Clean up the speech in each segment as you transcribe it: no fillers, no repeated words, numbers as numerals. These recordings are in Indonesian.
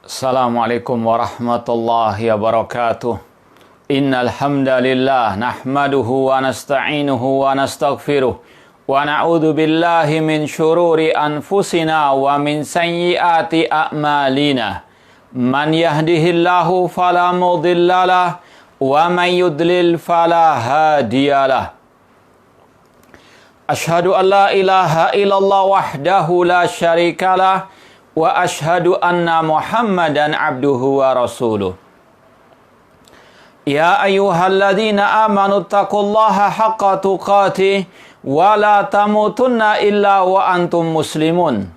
Assalamualaikum warahmatullahi wabarakatuh. Innal hamdalillah nahmaduhu wa nasta'inuhu wa nastaghfiruh wa na'udzu billahi min syururi anfusina wa min sayyiati a'malina. Man yahdihillahu fala mudhillalah wa man yudlil fala hadiyalah. Ashhadu an la ilaha illallah wahdahu la syarikalah wa ashhadu anna Muhammadan abduhu wa rasuluh. Ya ayyuhalladzina amanu taqullaha haqqa tuqatih wa la tamutunna illa wa antum muslimun.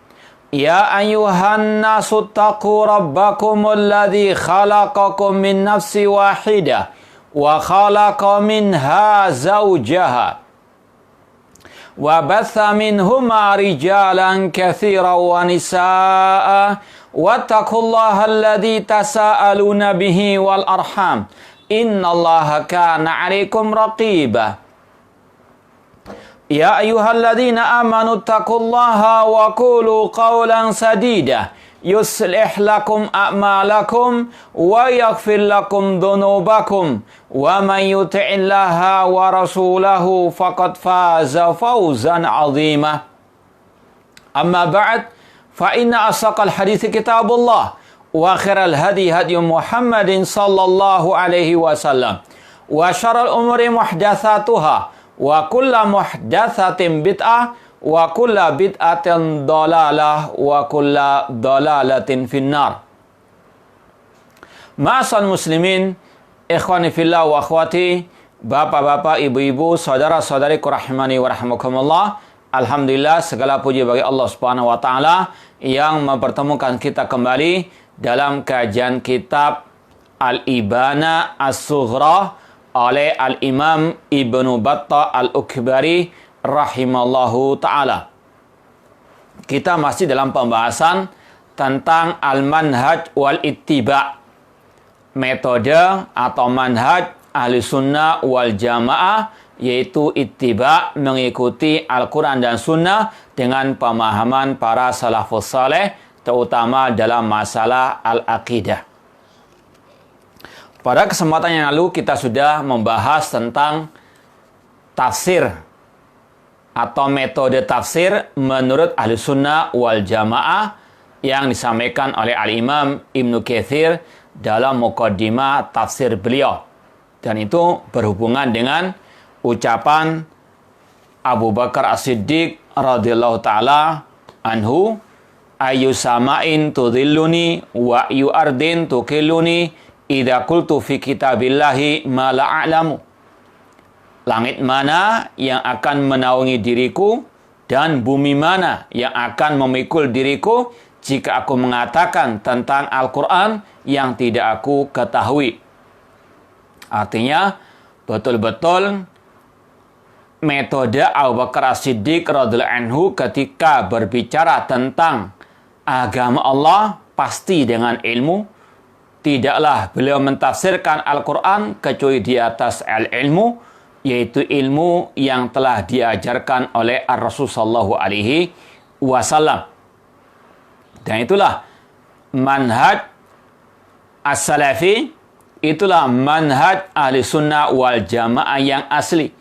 Ya ayyuhan nasu taqu rabbakumul ladzi khalaqakum min nafsin wahidah wa khalaqa minha zawjaha wa batha minhuma rijalan katsiran wa nisaa'a wattaqullaha alladzi tasaaluna bihi wal arham innallaha kana 'alaikum raqiba. Ya ayyuhalladzina amanu taqullaha wa qulu qawlan sadida yuslih lakum a'malakum wa yaghfir lakum dhunubakum wa man yuti'illaha wa rasulahu faqad faza fawzan 'azima. Amma ba'd, fa inna asaqal hadithi kitabullah wa khairal hadi hadi Muhammadin sallallahu alaihi wasallam wa syarrul umuri muhdatsatuha wa kullu muhdatsatin bid'ah wa kulla bid'atin dalalah wa kulla dalalatin finnar. Ma'asal muslimin, ikhwani fillah wa akhwati, bapak-bapak, ibu-ibu, saudara-saudariku rahimani wa rahimakumullah. Alhamdulillah, segala puji bagi Allah Subhanahu wa taala yang mempertemukan kita kembali dalam kajian kitab Al-Ibana As-Sughra oleh Al-Imam Ibnu Battah Al-Ukbari rahimallahu ta'ala. Kita masih dalam pembahasan tentang al-manhaj wal ittiba, metode atau manhaj ahli sunnah wal jamaah, yaitu ittiba, mengikuti Al-Quran dan sunnah dengan pemahaman para salafus saleh, terutama dalam masalah al-aqidah. Pada kesempatan yang lalu kita sudah membahas tentang tafsir atau metode tafsir menurut ahli sunnah wal jamaah yang disampaikan oleh Al-Imam Ibnu Katsir dalam muqaddimah tafsir beliau. Dan itu berhubungan dengan ucapan Abu Bakar As-Siddiq radhiyallahu ta'ala anhu, ayu sama'in tudhilluni wa ayu ardin tukilluni idza qultu fi kitabillahi ma la a'lamu. Langit mana yang akan menaungi diriku dan bumi mana yang akan memikul diriku jika aku mengatakan tentang Al-Quran yang tidak aku ketahui. Artinya, betul-betul metode Abu Bakar As-Siddiq radhiyallahu anhu ketika berbicara tentang agama Allah pasti dengan ilmu. Tidaklah beliau mentafsirkan Al-Quran kecuali di atas al-ilmu, yaitu ilmu yang telah diajarkan oleh Ar-Rasul sallallahu alaihi wasallam. Dan itulah manhaj as-salafi, itulah manhaj ahli sunnah wal jamaah yang asli.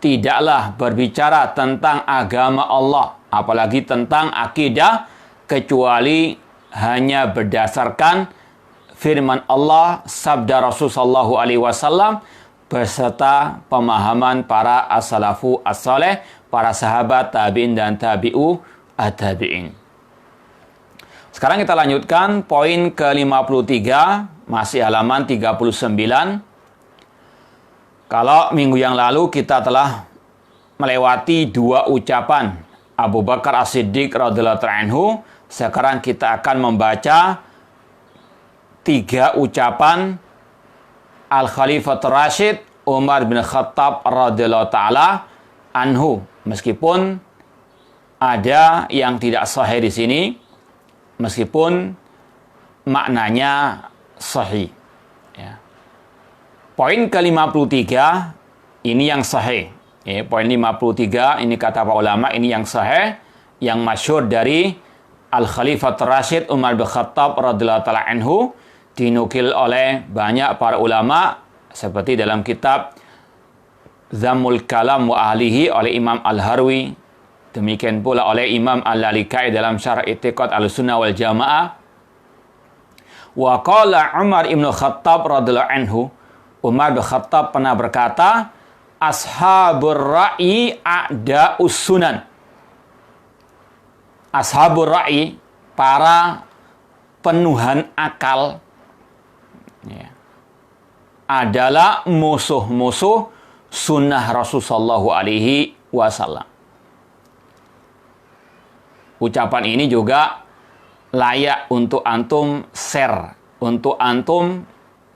Tidaklah berbicara tentang agama Allah, apalagi tentang akidah, kecuali hanya berdasarkan firman Allah, sabda Rasul sallallahu alaihi wasallam, beserta pemahaman para as-salafu as-saleh, para sahabat tabi'in dan tabi'u at-tabi'in. Sekarang kita lanjutkan poin ke-53, masih halaman 39. Kalau minggu yang lalu kita telah melewati dua ucapan Abu Bakar As-Siddiq radhiyallahu anhu, sekarang kita akan membaca tiga ucapan Al-Khalifatul Rashid Umar bin Khattab radhiyallahu ta'ala anhu. Meskipun ada yang tidak sahih di sini, meskipun maknanya sahih. Ya. Poin ke-53 ini yang sahih. Ya, poin 53 ini kata para ulama ini yang sahih, yang masyhur dari Al-Khalifah Rasyid Umar bin Khattab radhiyallahu ta'ala anhu dinukil oleh banyak para ulama seperti dalam kitab Zammul Kalam wa Ahlihi oleh Imam Al-Harwi, demikian pula oleh Imam Al-Lalikai dalam Syarah I'tiqad Ahlussunnah wal Jamaah. Wa qala Umar ibn Khattab radhiyallahu anhu, Umar bin Khattab pernah berkata, ashabur ra'yi a'da'us sunan. Ashabur ra'yi, para penuhan akal, ya, adalah musuh-musuh sunnah Rasulullah alaihi wasallam. Ucapan ini juga layak untuk antum share, untuk antum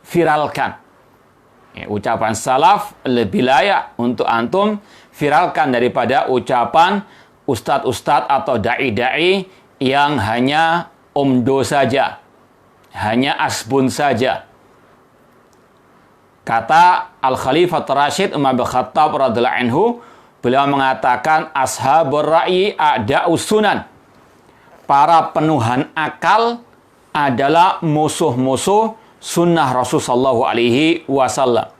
viralkan. Ya, ucapan salaf lebih layak untuk antum viralkan daripada ucapan ustadz-ustadz atau da'i-da'i yang hanya omdo saja, hanya asbun saja. Kata Al-Khalifah Rasyid Umar bin Khattab radhiyallahu anhu, beliau mengatakan ashabur ra'yi a'da'us sunan. Para penuhan akal adalah musuh-musuh sunnah Rasulullah alaihi wasallam.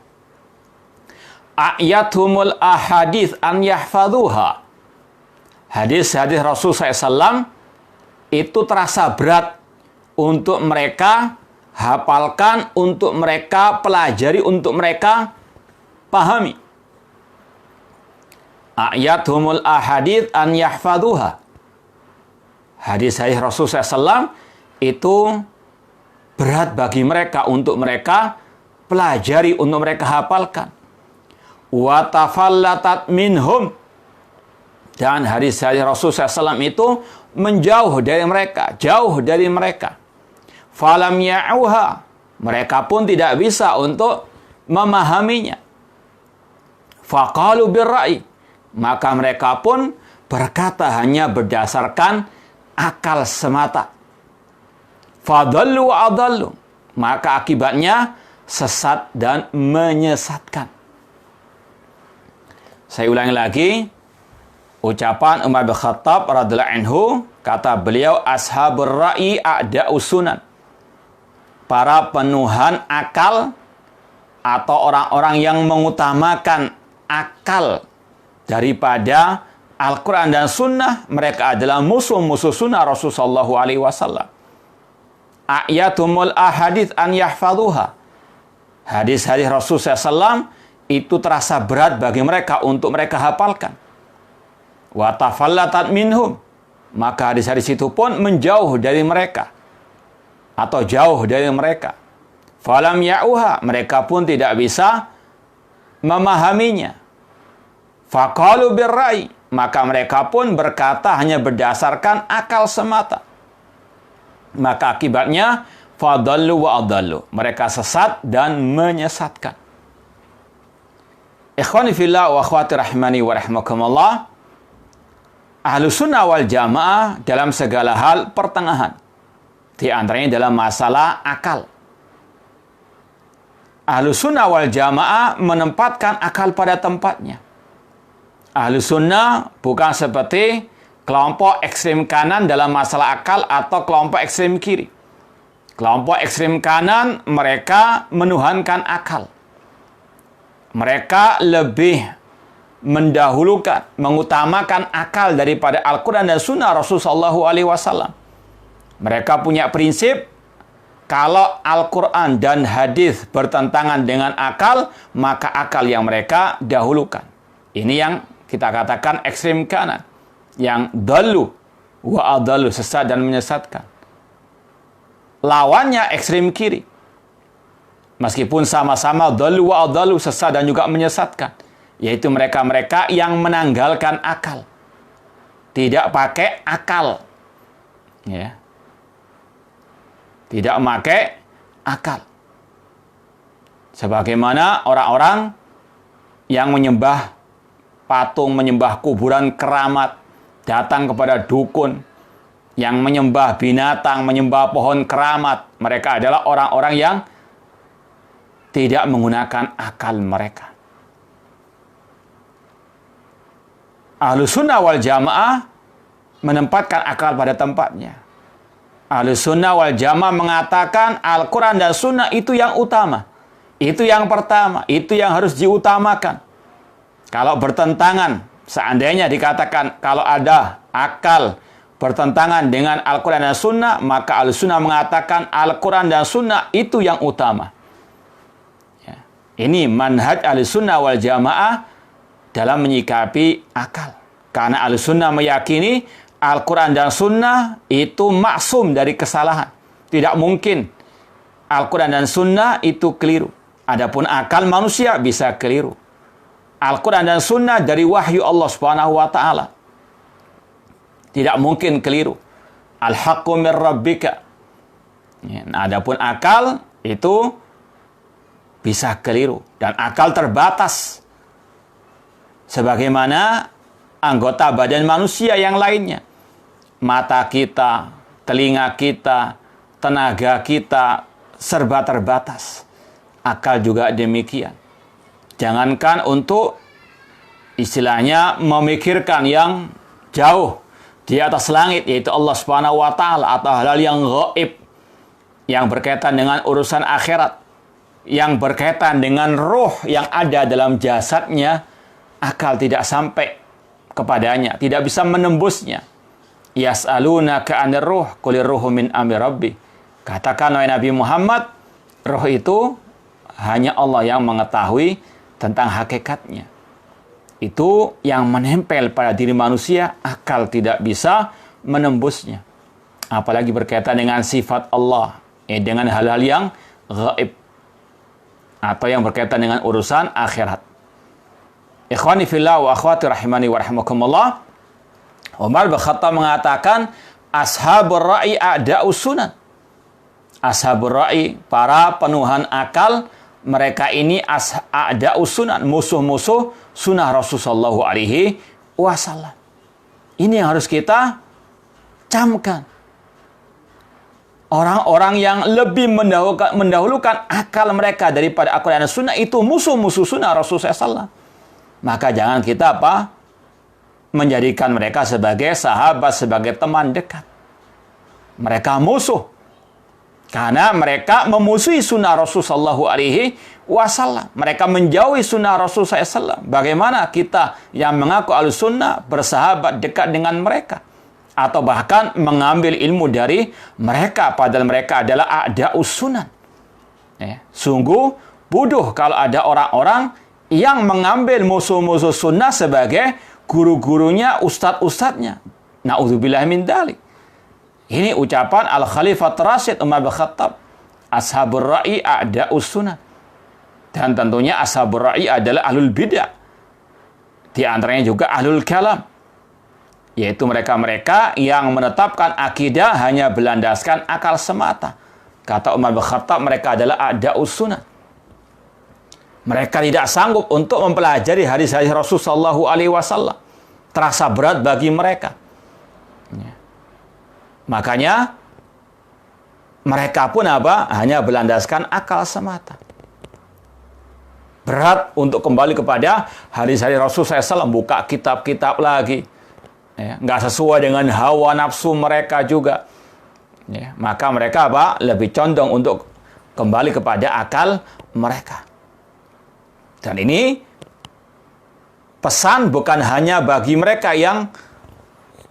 A'yathumul ahadith an yahfadhuha. Hadis-hadis Rasulullah SAW itu terasa berat untuk mereka hafalkan, untuk mereka pelajari, untuk mereka pahami. A'yathumul ahadith an yahfadhuha. Hadis-hadis Rasulullah SAW itu berat bagi mereka untuk mereka pelajari, untuk mereka hafalkan. Wa tafallatat minhum. Dan hadis-hadis Rasulullah SAW itu menjauh dari mereka, jauh dari mereka. Falam ya'uha. Mereka pun tidak bisa untuk memahaminya. Faqalu birra'i. Maka mereka pun berkata hanya berdasarkan akal semata. Fadallu wa adallu. Maka akibatnya sesat dan menyesatkan. Saya ulangi lagi. Ucapan Umar bin Khattab radhiyallahu anhu, kata beliau, ashabur ra'i a'da'us sunan. Para penuhan akal atau orang-orang yang mengutamakan akal daripada Al-Quran dan Sunnah, mereka adalah musuh-musuh sunnah Rasulullah SAW. A'yatumul ahadith an yahfadhuha. Hadis-hadis Rasulullah SAW itu terasa berat bagi mereka untuk mereka hafalkan. Wa tafallatat minhum. Maka hadis-hadis itu pun menjauh dari mereka. Atau jauh dari mereka. Falam ya'uha. Mereka pun tidak bisa memahaminya. Faqalu birra'i. Maka mereka pun berkata hanya berdasarkan akal semata. Maka akibatnya fadallu wa adallu. Mereka sesat dan menyesatkan. Ikhwani fillah wa akhwati rahimani wa rahimakumullah. Ahlussunnah wal Jamaah dalam segala hal pertengahan. Di antaranya dalam masalah akal. Ahlussunnah wal Jamaah menempatkan akal pada tempatnya. Ahlussunnah bukan seperti kelompok ekstrem kanan dalam masalah akal atau kelompok ekstrem kiri. Kelompok ekstrem kanan mereka menuhankan akal. Mereka lebih mendahulukan, mengutamakan akal daripada Al-Quran dan Sunnah Rasulullah SAW. Mereka punya prinsip, kalau Al-Quran dan hadis bertentangan dengan akal, maka akal yang mereka dahulukan. Ini yang kita katakan ekstrem kanan, yang dalu wa adalu, sesat dan menyesatkan. Lawannya ekstrem kiri, meskipun sama-sama dalu wa adalu, sesat dan juga menyesatkan, yaitu mereka-mereka yang menanggalkan akal, tidak pakai akal, ya, tidak memakai akal. Sebagaimana orang-orang yang menyembah patung, menyembah kuburan keramat, datang kepada dukun, yang menyembah binatang, menyembah pohon keramat. Mereka adalah orang-orang yang tidak menggunakan akal mereka. Ahlussunnah wal Jamaah menempatkan akal pada tempatnya. Ahlussunnah wal Jamaah mengatakan Al-Quran dan Sunnah itu yang utama. Itu yang pertama. Itu yang harus diutamakan. Kalau bertentangan, seandainya dikatakan kalau ada akal bertentangan dengan Al-Quran dan Sunnah, maka Ahlussunnah mengatakan Al-Quran dan Sunnah itu yang utama. Ya. Ini manhaj Ahlussunnah wal Jamaah dalam menyikapi akal. Karena Ahlussunnah meyakini Al-Quran dan Sunnah itu maksum dari kesalahan. Tidak mungkin Al-Quran dan Sunnah itu keliru. Adapun akal manusia bisa keliru. Al-Quran dan Sunnah dari wahyu Allah Subhanahu wa Ta'ala. Tidak mungkin keliru. Al-haqqu min rabbika. Nah, adapun akal itu bisa keliru. Dan akal terbatas. Sebagaimana anggota badan manusia yang lainnya. Mata kita, telinga kita, tenaga kita serba terbatas. Akal juga demikian. Jangankan untuk istilahnya memikirkan yang jauh di atas langit, yaitu Allah Subhanahu wa Ta'ala, atau hal-hal yang gaib yang berkaitan dengan urusan akhirat, yang berkaitan dengan roh yang ada dalam jasadnya, akal tidak sampai kepadanya, tidak bisa menembusnya. Yas'alunaka 'anir ruh, qulir ruhu min amri rabbi. Katakan wahai Nabi Muhammad, roh itu hanya Allah yang mengetahui tentang hakikatnya. Itu yang menempel pada diri manusia, akal tidak bisa menembusnya. Apalagi berkaitan dengan sifat Allah, dengan hal-hal yang gaib atau yang berkaitan dengan urusan akhirat. Ikhwani fillah wa akhwati rahimani wa rahimakumullah. Umar bin Khattab mengatakan, ashabur ra'i a'da'us sunan. Ashabur ra'i, para penuhan akal, mereka ini a'da'us sunan, musuh-musuh sunnah Rasulullah SAW. Ini yang harus kita camkan. Orang-orang yang lebih mendahulukan akal mereka daripada Al-Quran dan Sunnah itu musuh-musuh sunnah Rasulullah SAW. Maka jangan kita menjadikan mereka sebagai sahabat, sebagai teman dekat. Mereka musuh. Karena mereka memusuhi sunnah Rasulullah SAW. Mereka menjauhi sunnah Rasulullah SAW. Bagaimana kita yang mengaku Ahlussunnah bersahabat dekat dengan mereka? Atau bahkan mengambil ilmu dari mereka. Padahal mereka adalah a'da'us sunan. Sungguh bodoh kalau ada orang-orang yang mengambil musuh-musuh sunnah sebagai guru-gurunya, ustadz-ustadznya. Na'udzubillah min dalik. Ini ucapan Al-Khalifah Rasyid Umar bin Khattab. Ashabur ra'i a'da'us sunnah. Dan tentunya ashabur ra'i adalah ahlul bid'ah. Di antaranya juga ahlul kalam. Yaitu mereka-mereka yang menetapkan akidah hanya berlandaskan akal semata. Kata Umar bin Khattab, mereka adalah a'da'us sunnah. Mereka tidak sanggup untuk mempelajari hadis-hadis Rasulullah SAW. Terasa berat bagi mereka. Makanya mereka pun hanya berlandaskan akal semata. Berat untuk kembali kepada hadis-hadis Rasulullah SAW. Buka kitab-kitab lagi. Nggak sesuai dengan hawa nafsu mereka juga. Maka mereka lebih condong untuk kembali kepada akal mereka. Dan ini pesan bukan hanya bagi mereka yang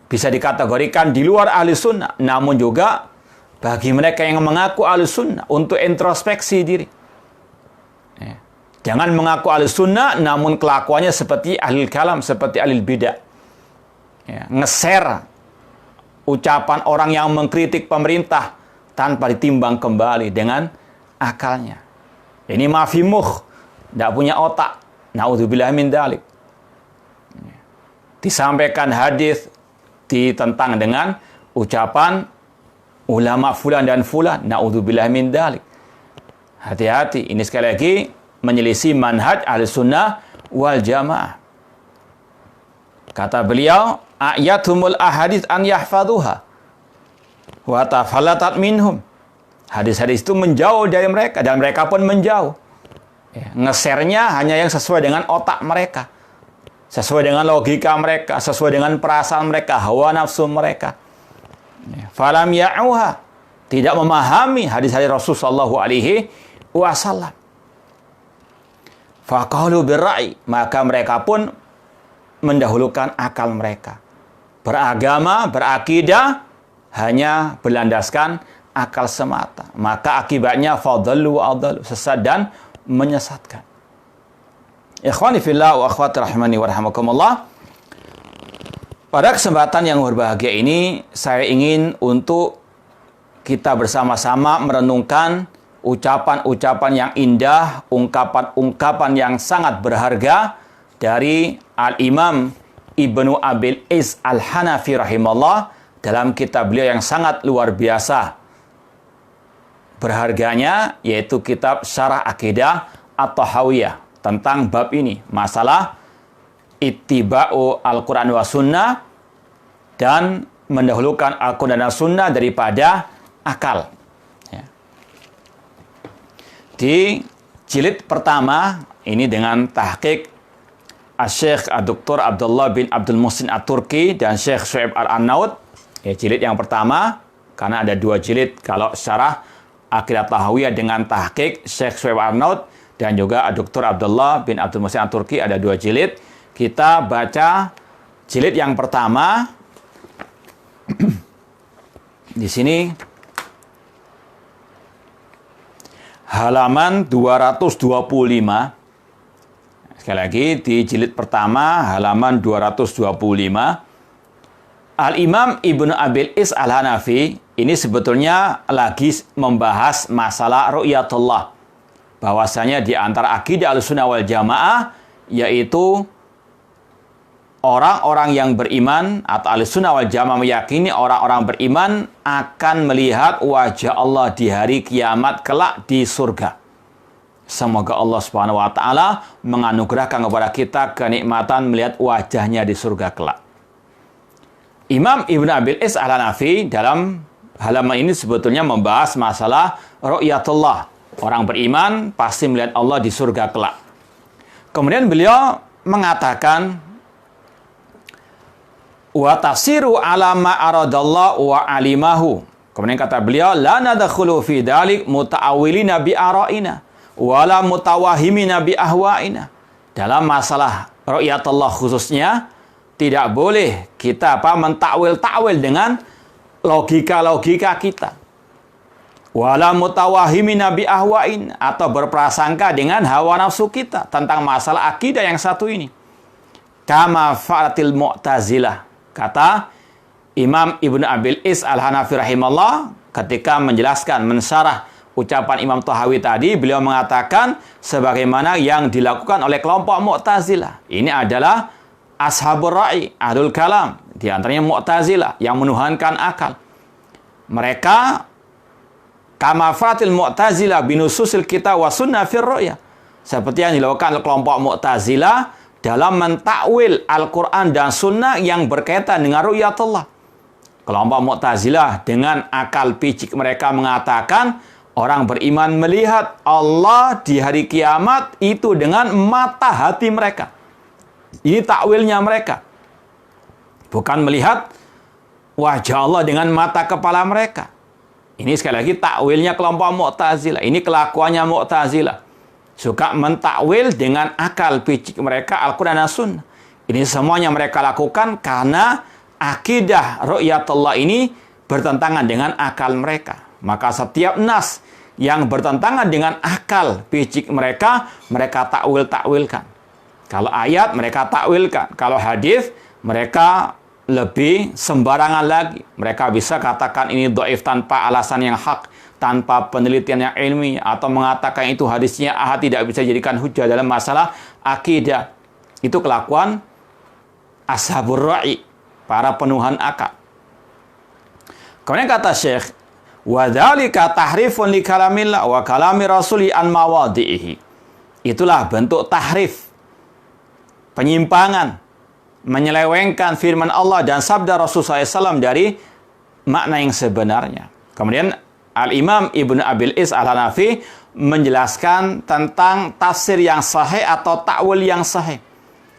bisa dikategorikan di luar ahli sunnah, namun juga bagi mereka yang mengaku ahli sunnah untuk introspeksi diri. Jangan mengaku ahli sunnah, namun kelakuannya seperti ahli kalam, seperti ahli bidah. Nge-share ucapan orang yang mengkritik pemerintah tanpa ditimbang kembali dengan akalnya. Ini mafimuh. Tidak punya otak. Na'udzubillah min dalik. Disampaikan hadis ditentang dengan ucapan ulama fulan dan fulan. Na'udzubillah min dalik. Hati-hati. Ini sekali lagi menyelisih manhaj Ahlussunnah wal Jamaah. Kata beliau, ayatumul ahadits an yahfaduha wa tafalatat minhum. Hadis-hadis itu menjauh dari mereka dan mereka pun menjauh. Nge-share-nya hanya yang sesuai dengan otak mereka, sesuai dengan logika mereka, sesuai dengan perasaan mereka, hawa nafsu mereka. Falam ya'uha, tidak memahami hadis-hadis Rasul sallallahu alaihi wasallam. Faqalu birra'i, maka mereka pun mendahulukan akal mereka. Beragama, berakidah hanya berlandaskan akal semata. Maka akibatnya fadallu wa adallu, sesat dan menyesatkan. Ikhwani fillah wa akhwati rahimani wa rahimakumullah. Pada kesempatan yang berbahagia ini, saya ingin untuk kita bersama-sama merenungkan ucapan-ucapan yang indah, ungkapan-ungkapan yang sangat berharga dari Al-Imam Ibnu Abil Is Al-Hanafi rahimahullah dalam kitab beliau yang sangat luar biasa berharganya, yaitu kitab Syarah Aqidah At-Tahawiyah tentang bab ini, masalah ittiba'u Al-Quran wa Sunnah dan mendahulukan Al-Quran dan Sunnah daripada akal. Di jilid pertama ini dengan tahqiq Syekh Dr. Abdullah bin Abdul Muhsin At-Turki dan Syekh Syu'aib Al-Arnaud. Jilid yang pertama, karena ada dua jilid kalau Syarah Aqidah Tahawiyah dengan tahqiq Syekh Syu'aib Al-Arnaud dan juga Dr. Abdullah bin Abdul Muhsin At-Turki, ada dua jilid. Kita baca jilid yang pertama. Di sini halaman 225. Sekali lagi, di jilid pertama, halaman 225. Al-Imam Ibnu Abil Is Al-Hanafi ini sebetulnya lagi membahas masalah ru'yatullah. Bahwasanya di antara akidah Ahlussunnah wal Jamaah, yaitu orang-orang yang beriman atau Ahlussunnah wal Jamaah meyakini orang-orang beriman akan melihat wajah Allah di hari kiamat kelak di surga. Semoga Allah Subhanahu wa taala menganugerahkan kepada kita kenikmatan melihat wajahnya di surga kelak. Imam Ibnu Abil Is Al-Hanafi dalam halaman ini sebetulnya membahas masalah ru'yatullah. Orang beriman pasti melihat Allah di surga kelak. Kemudian beliau mengatakan wa tafsiru ala ma aradallahu wa alimahu. Kemudian kata beliau, la nadkhulu fi dzalik muta'awwilina bi ara'ina wala mutawahhimina bi ahwa'ina. Dalam masalah ru'yatullah khususnya tidak boleh kita mentakwil-takwil dengan logika-logika kita. Wala mutawahhimina bi ahwa'in, atau berprasangka dengan hawa nafsu kita tentang masalah akidah yang satu ini. Kama fa'atil Mu'tazilah. Kata Imam Ibnu Abil Is Al-Hanafi rahimahullah ketika menjelaskan, mensyarah ucapan Imam Tahawi tadi, beliau mengatakan sebagaimana yang dilakukan oleh kelompok Mu'tazilah. Ini adalah ashabur ra'i, ahlul kalam, di antaranya Mu'tazilah yang menuhankan akal. Mereka kama fatil Mu'tazilah binususil kitab wa sunnah fir ru'ya, seperti yang dilakukan oleh kelompok Mu'tazilah dalam mentakwil Al-Quran dan Sunnah yang berkaitan dengan ru'yatullah. Kelompok Mu'tazilah dengan akal picik mereka mengatakan orang beriman melihat Allah di hari kiamat itu dengan mata hati mereka. Ini takwilnya mereka. Bukan melihat wajah Allah dengan mata kepala mereka. Ini sekali lagi takwilnya kelompok Mu'tazilah. Ini kelakuannya Mu'tazilah. Suka mentakwil dengan akal picik mereka Al-Quran dan Sunnah. Ini semuanya mereka lakukan karena akidah ru'yatullah ini bertentangan dengan akal mereka. Maka setiap nas yang bertentangan dengan akal picik mereka, mereka takwil-takwilkan. Kalau ayat mereka takwilkan, kalau hadis mereka lebih sembarangan lagi. Mereka bisa katakan ini dhaif tanpa alasan yang hak, tanpa penelitian yang ilmi, atau mengatakan itu hadisnya ahad, tidak bisa dijadikan hujah dalam masalah akidah. Itu kelakuan ashabur ra'i, para penuhan akal. Kemudian kata Syekh, wa dzalika tahrifun li kalamillah wa kalami rasuli an mawadhihi. Itulah bentuk tahrif, penyimpangan, menyelewengkan firman Allah dan sabda Rasulullah SAW dari makna yang sebenarnya. Kemudian Al-Imam Ibnu Abil Is Al-Hanafi menjelaskan tentang tafsir yang sahih atau takwil yang sahih.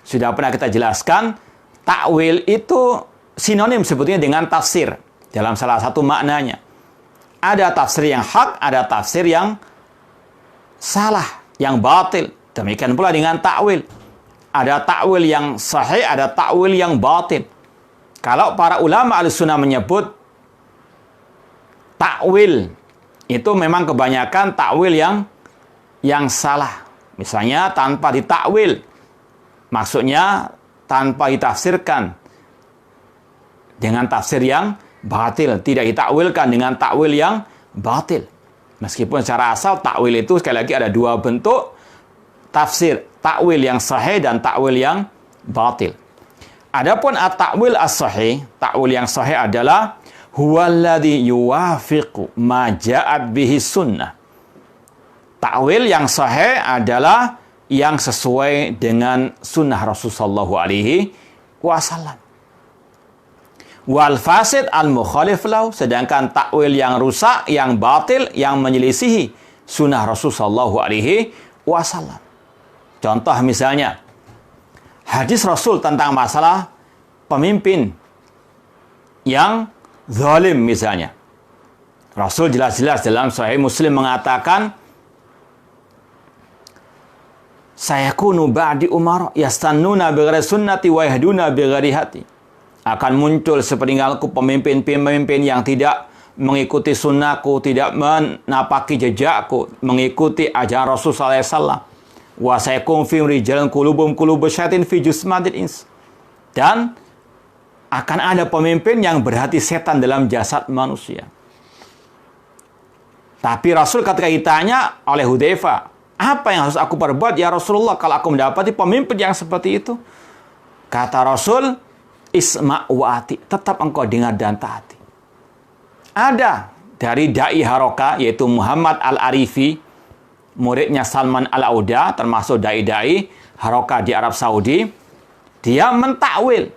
Sudah pernah kita jelaskan, takwil itu sinonim sebetulnya dengan tafsir dalam salah satu maknanya. Ada tafsir yang hak, ada tafsir yang salah, yang batil. Demikian pula dengan takwil. Ada takwil yang sahih, ada takwil yang batil. Kalau para ulama Ahlussunnah menyebut takwil, itu memang kebanyakan takwil yang salah. Misalnya tanpa ditakwil. Maksudnya tanpa ditafsirkan dengan tafsir yang batil, tidak ditakwilkan dengan takwil yang batil. Meskipun secara asal takwil itu sekali lagi ada dua bentuk tafsir, takwil yang sahih dan takwil yang batil. Adapun at-takwil as-sahih, takwil yang sahih adalah huwallazi yuwafiqu ma ja'at bihi sunnah. Takwil yang sahih adalah yang sesuai dengan sunnah Rasulullah sallallahu alaihi wasallam. Wal fasid al mukhalif lahu, sedangkan takwil yang rusak, yang batil, yang menyelisihi sunnah Rasul sallallahu alaihi wasallam. Contoh misalnya hadis Rasul tentang masalah pemimpin yang zalim misalnya. Rasul jelas-jelas dalam Sahih Muslim mengatakan, sayakunu ba'di umara yastannuna bighairi sunnati wa yahduna bighairi hadi. Akan muncul sepeninggalku pemimpin-pemimpin yang tidak mengikuti sunnahku, tidak menapaki jejakku, mengikuti ajaran Rasul sallallahu alaihi wasallam. Wa sayakun fi rijalun qulubum qulubu syaitin fi jusmadil ins. Dan akan ada pemimpin yang berhati setan dalam jasad manusia. Tapi Rasul ketika ditanya oleh Hudzaifah, apa yang harus aku perbuat ya Rasulullah kalau aku mendapati pemimpin yang seperti itu? Kata Rasul, isma' wa'ati, tetap engkau dengar dan taati. Ada dari Da'i Haroka, yaitu Muhammad Al-Arifi, muridnya Salman Al-Auda, termasuk Da'i Haroka di Arab Saudi. Dia mentakwil.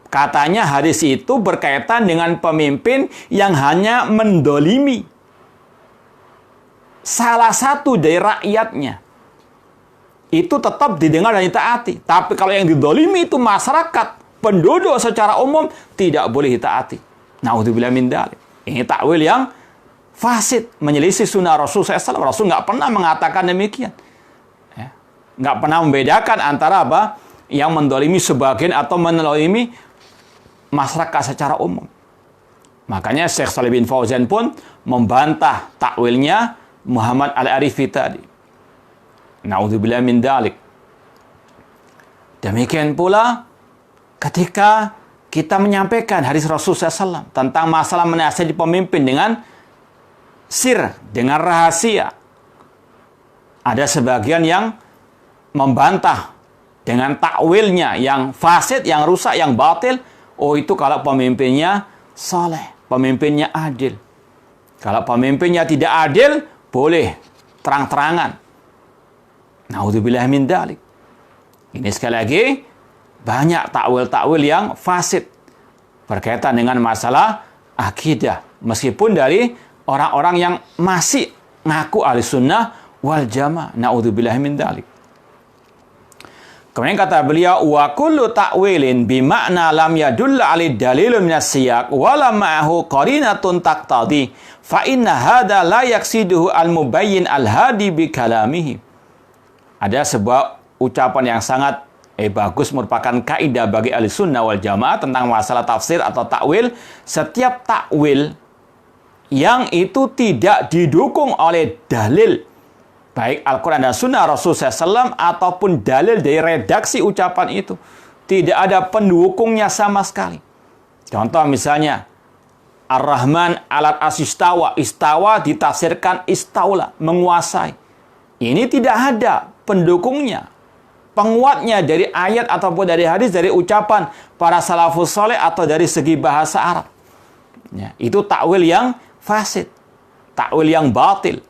Katanya hadis itu berkaitan dengan pemimpin yang hanya mendolimi salah satu dari rakyatnya. Itu tetap didengar dan ditaati. Tapi kalau yang didolimi itu masyarakat, penduduk secara umum, tidak boleh ditaati. Naudzubillah min dzalik. Ini takwil yang fasid, menyelisih sunnah Rasul SAW. Rasul nggak pernah mengatakan demikian. Ya. Nggak pernah membedakan antara apa yang mendolimi sebagian atau mendolimi masyarakat secara umum. Makanya Syekh Shalih bin Fauzan pun membantah takwilnya Muhammad Al-Arifi tadi. Naudzubillah min dzalik. Demikian pula ketika kita menyampaikan hadis Rasulullah SAW tentang masalah menasihati pemimpin dengan sir, dengan rahasia. Ada sebagian yang membantah dengan takwilnya yang fasid, yang rusak, yang batil. Oh, itu kalau pemimpinnya saleh, pemimpinnya adil. Kalau pemimpinnya tidak adil, boleh terang-terangan. Naudzubillah min dzalik. Ini sekali lagi banyak takwil-takwil yang fasid berkaitan dengan masalah akidah. Meskipun dari orang-orang yang masih ngaku ahli sunnah wal jamaah. Na'udzubillah min dzalik. Kemudian kata beliau, wa kullu ta'wilin bima'na lam yadulla 'alai dalilun minas siyaq wa lam ma'ahu qarinatun taqtadi fa inna hadza la yaqsiduhu al-mubayyin al-hadi bi kalamihi. Ada sebuah ucapan yang sangat bagus, merupakan kaidah bagi ahli sunnah wal jamaah tentang masalah tafsir atau takwil. Setiap takwil yang itu tidak didukung oleh dalil, baik Al-Quran dan Sunnah Rasulullah SAW, ataupun dalil dari redaksi ucapan itu, tidak ada pendukungnya sama sekali. Contoh misalnya, Ar-Rahman alat asistawa, istawa ditafsirkan istaula, menguasai. Ini tidak ada pendukungnya, penguatnya dari ayat ataupun dari hadis, dari ucapan para salafus saleh atau dari segi bahasa Arab. Ya, itu takwil yang fasid, takwil yang batil.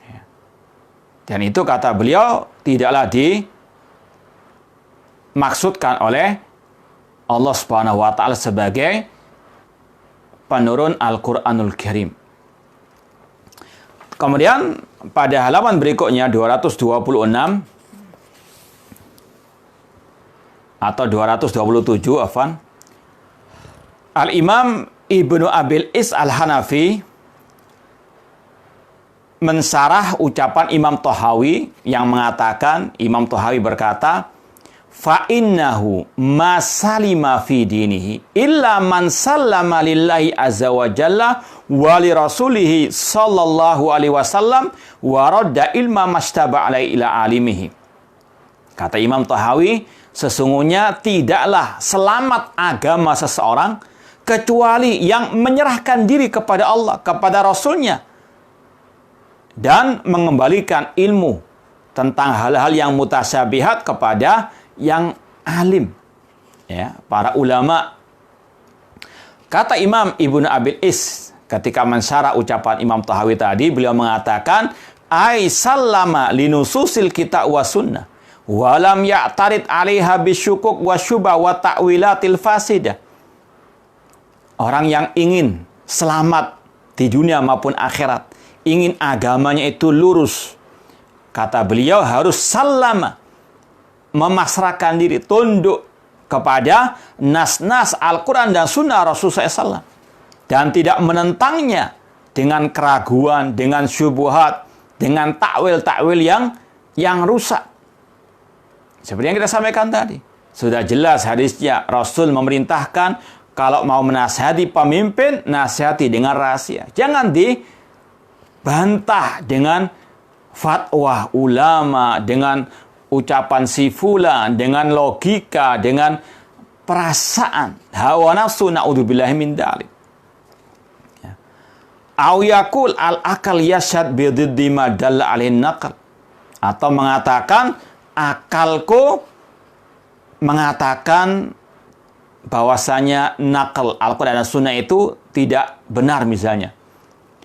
Ya. Dan itu kata beliau tidaklah dimaksudkan oleh Allah Subhanahu wa taala sebagai penurun Al-Qur'anul Karim. Kemudian pada halaman berikutnya 226 atau 227 afan, Al-Imam Ibnu Abil Is Al-Hanafi mensarah ucapan Imam Thahawi yang mengatakan, Imam Thahawi berkata, fa innahu ma salima fi dinihi illa man sallama lillahi azza wa jalla wa li rasulihi sallallahu alaihi wasallam wa radda ilma mashtaba alai ila alimihi. Kata Imam Thahawi, sesungguhnya tidaklah selamat agama seseorang kecuali yang menyerahkan diri kepada Allah, kepada Rasulnya, dan mengembalikan ilmu tentang hal-hal yang mutasyabihat kepada yang alim, ya, para ulama. Kata Imam Ibnu Abil Is ketika mensyarah ucapan Imam Thahawi tadi, beliau mengatakan, ai sallama linususil kitab wa sunnah wa lam ya'tarid 'alaiha bisyukuk wa syubah wa ta'wilatil fasidah. Orang yang ingin selamat di dunia maupun akhirat, ingin agamanya itu lurus, kata beliau harus sallama, memasrahkan diri, tunduk kepada nas-nas Al-Quran dan Sunnah Rasulullah SAW, dan tidak menentangnya dengan keraguan, dengan syubhat, dengan takwil-takwil yang rusak. Seperti yang kita sampaikan tadi, sudah jelas hadisnya, Rasul memerintahkan kalau mau menasihati pemimpin, nasihati dengan rahasia, jangan dibantah dengan fatwa ulama, dengan ucapan si fulan, dengan logika, dengan perasaan, hawa nafsu, na'udzubillahi min dzalik. Au yaqul al-aqal yashhad bi dhiddi ma dalla alaihi naql, atau mengatakan akalku mengatakan bahwasanya nakal Al-Quran dan Sunnah itu tidak benar misalnya.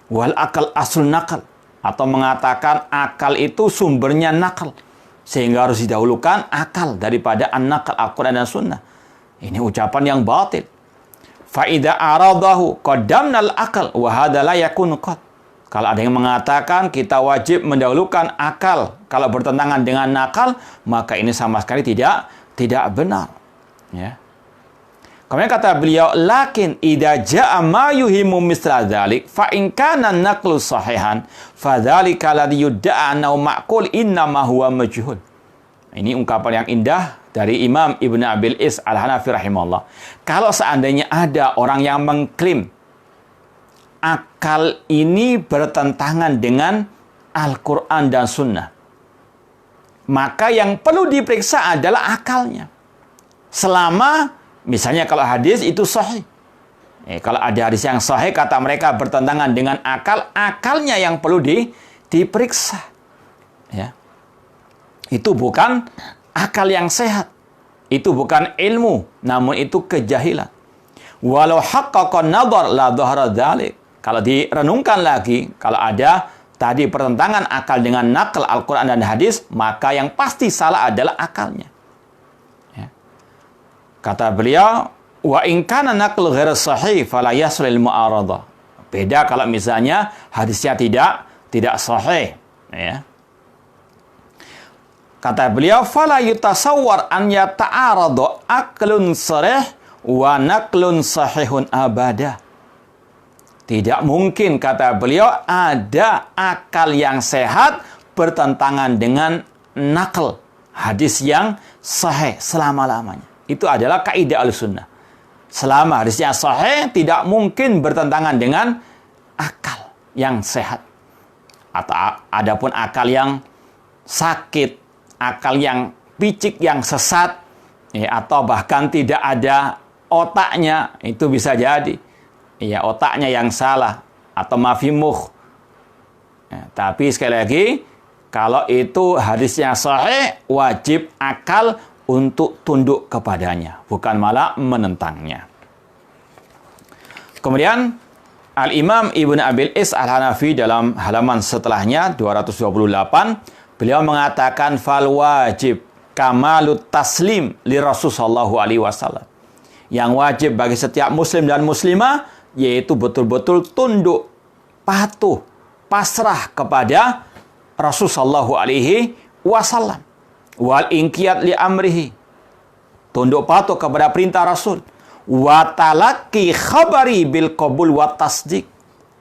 Wal akal asul nakal, atau mengatakan akal itu sumbernya nakal, sehingga harus didahulukan akal daripada an-nakal Al-Quran dan Sunnah. Ini ucapan yang batil. Fa'idha aradahu qaddamnal akal wa hadha la yakunu qad. Kalau ada yang mengatakan kita wajib mendahulukan akal kalau bertentangan dengan nakal, maka ini sama sekali tidak benar, ya. Kemudian kata beliau, lakin idza jaa ma yuhimu misla dzalik fa in kana naqlu sahihan fa dzalika alladhi yudda'a annahu ma'qul inna ma huwa majhul. Ini ungkapan yang indah dari Imam Ibnu Abil Is Al-Hanafi rahimahullah. Kalau seandainya ada orang yang mengklaim akal ini bertentangan dengan Al-Quran dan Sunnah, maka yang perlu diperiksa adalah akalnya. Selama misalnya kalau hadis itu sahih, kalau ada hadis yang sahih kata mereka bertentangan dengan akal, akalnya yang perlu diperiksa, ya. Itu bukan akal yang sehat, itu bukan ilmu, namun itu kejahilan. Walau haqqaqan nadhar la dhahara dzalik. Kalau direnungkan lagi, kalau ada tadi pertentangan akal dengan nakal Al-Quran dan hadis, maka yang pasti salah adalah akalnya. Ya. Kata beliau, wa in kana naqlu ghair sahih fala yaslil mu'aradah. Beda kalau misalnya hadisnya tidak sahih, ya. Kata beliau, fala yutasawwar an yata'aradu aqlun sarih wa naqlun sahihun abada. Tidak mungkin, kata beliau, ada akal yang sehat bertentangan dengan nakal hadis yang sahih selama-lamanya. Itu adalah kaidah Ahlussunnah. Selama hadisnya sahih, tidak mungkin bertentangan dengan akal yang sehat. Atau adapun akal yang sakit, akal yang picik, yang sesat, ya, atau bahkan tidak ada otaknya, itu bisa jadi. Ya, otaknya yang salah atau mafimuh. Ya, tapi sekali lagi, kalau itu hadisnya sahih, wajib akal untuk tunduk kepadanya, bukan malah menentangnya. Kemudian Al-Imam Ibnu Abil Is Al-Hanafi dalam halaman setelahnya 228, beliau mengatakan fal wajib kamalut taslim li Rasul sallallahu alaihi wasallam. Yang wajib bagi setiap muslim dan muslimah yaitu betul-betul tunduk, patuh, pasrah kepada Rasul sallallahu alaihi wasallam. Wal inqiyad li amrihi. Tunduk patuh kepada perintah Rasul. Wa talaqi khabari bil qabul wa tasdiq.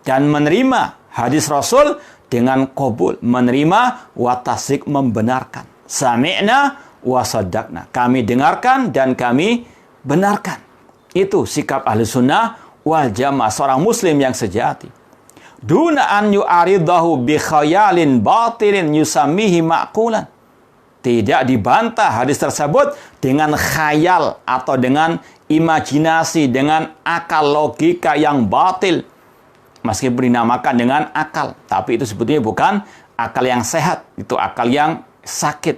Dan menerima hadis Rasul dengan qabul, menerima, wa tasdiq, membenarkan. Sami'na wa saddaqna. Kami dengarkan dan kami benarkan. Itu sikap ahli sunnah wal jamaah, seorang muslim yang sejati. Duna an yu'aridahu bi khayalin batilin yusammihi ma'qulan. Tidak dibantah hadis tersebut dengan khayal atau dengan imajinasi, dengan akal logika yang batil. Meskipun dinamakan dengan akal, tapi itu sebetulnya bukan akal yang sehat, itu akal yang sakit.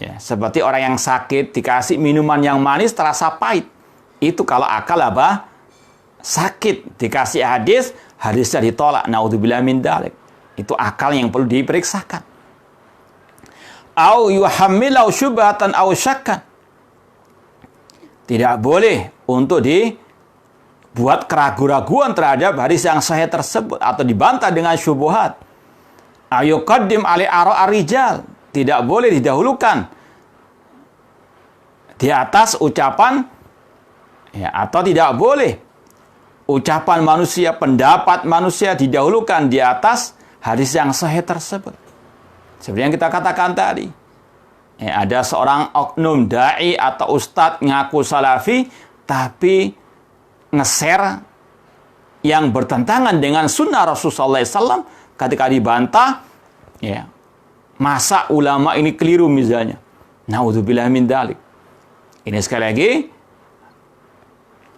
Ya, seperti orang yang sakit dikasih minuman yang manis terasa pahit. Itu kalau akal apa? Sakit. Dikasih hadis, hadisnya ditolak. Naudzubillah min dzalik. Itu akal yang perlu diperiksakan. Au yuhammilau syubhatan au syakkan. Tidak boleh untuk dibuat keraguan-raguan terhadap hadis yang sahih tersebut atau dibantah dengan syubhat. Au yuqaddim ali ara ar-rijal. Tidak boleh didahulukan di atas ucapan, ya, atau tidak boleh ucapan manusia, pendapat manusia didahulukan di atas hadis yang sahih tersebut. Seperti yang kita katakan tadi, ya, ada seorang oknum da'i atau ustadz ngaku salafi tapi nge-share yang bertentangan dengan sunnah Rasulullah SAW. Ketika dibantah, ya, masa ulama ini keliru misalnya. Naudzubillah min dzalik. Ini sekali lagi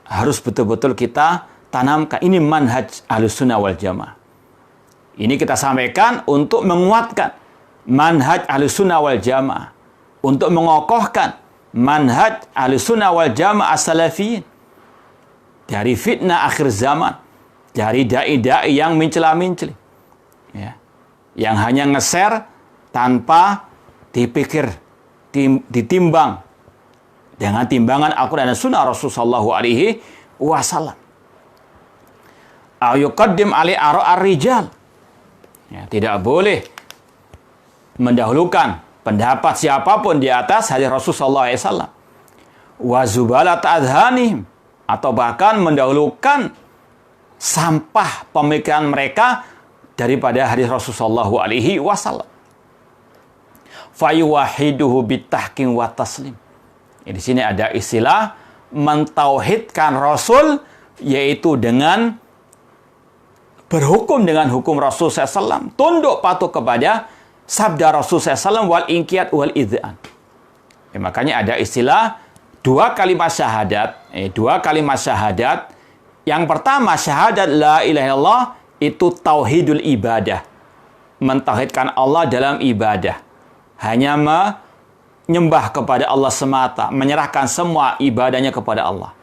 harus betul-betul kita tanamkan. Ini manhaj Ahlussunnah wal Jamaah. Ini kita sampaikan untuk menguatkan manhaj Ahlussunnah wal Jamaah, untuk mengokohkan manhaj Ahlussunnah wal Jamaah as-salafiyin dari fitnah akhir zaman, dari dai-dai yang mencela-mencela, ya, yang hanya nge-share tanpa dipikir, ditimbang dengan timbangan Al-Quran dan Sunnah Rasulullah SAW. Au yuqaddim ali ara ar-rijal. Ya, tidak boleh mendahulukan pendapat siapapun di atas hadis Rasulullah SAW. Wa zubalat adhanihim, atau bahkan mendahulukan sampah pemikiran mereka daripada hadis Rasulullah SAW. Fayuwahiduhu bitahkim wa taslim. Di sini ada istilah mentauhidkan Rasul, yaitu dengan berhukum dengan hukum Rasul SAW, tunduk patuh kepada sabda Rasul SAW, wal inqiyad wal idzan. Ya, makanya ada istilah dua kalimat syahadat. Dua kalimat syahadat. Yang pertama, syahadat la ilaha illallah, itu tauhidul ibadah. Mentauhidkan Allah dalam ibadah. Hanya menyembah kepada Allah semata, menyerahkan semua ibadahnya kepada Allah.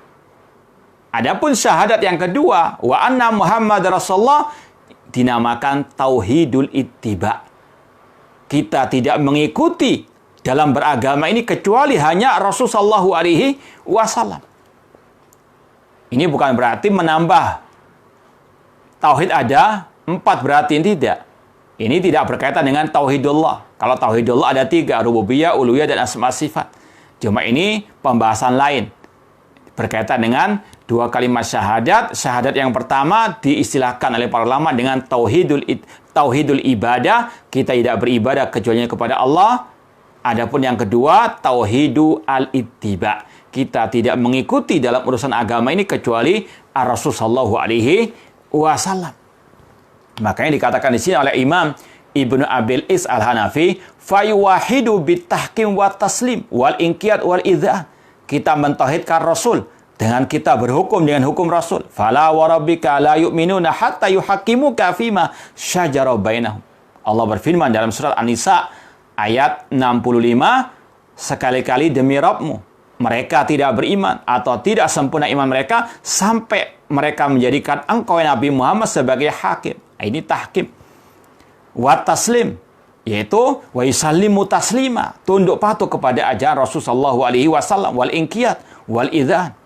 Adapun syahadat yang kedua, wa anna Muhammad Rasulullah, dinamakan tauhidul ittiba. Kita tidak mengikuti dalam beragama ini kecuali hanya Rasulullah SAW. Ini bukan berarti menambah tauhid ada 4, berarti tidak. Ini tidak berkaitan dengan tauhidullah. Kalau tauhidullah ada 3, rububiyah, uluhiyah, dan asma sifat. Cuma ini pembahasan lain. Berkaitan dengan dua kalimat syahadat. Syahadat yang pertama diistilahkan oleh para ulama dengan tauhidul ibadah. Kita tidak beribadah kecuali kepada Allah. Adapun yang kedua, tauhidu al-ittiba. Kita tidak mengikuti dalam urusan agama ini kecuali Rasulullah SAW. Makanya dikatakan di sini oleh Imam Ibnu Abil Is Al-Hanafi, fayuwahidu bitahkim wa taslim wal inqiyad wal idzan. Kita mentauhidkan Rasul dengan kita berhukum dengan hukum Rasul. Fala wa rabbika la yu'minuna hatta yuhaqqimuka fima syajara bainahum. Allah berfirman dalam surat An-Nisa ayat 65, sekali-kali demi Rabbmu, mereka tidak beriman atau tidak sempurna iman mereka sampai mereka menjadikan engkau Nabi Muhammad sebagai hakim. Ini tahkim. Wa taslim, yaitu wa yusallimu taslima, tunduk patuh kepada ajaran Rasulullah SAW, wal inqiyad wal idzan.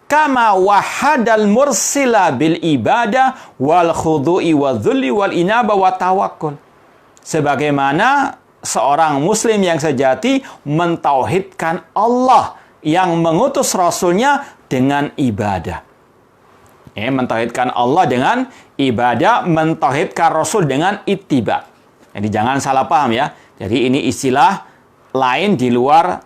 Kama wahadal mursila bil ibadah wal khudu'i wal dhulli wal inaba wa tawakkul. Sebagaimana seorang muslim yang sejati mentauhidkan Allah yang mengutus Rasulnya dengan ibadah. Mentauhidkan Allah dengan ibadah mentauhidkan Rasul dengan ittiba. Jadi jangan salah paham ya. Jadi ini istilah lain di luar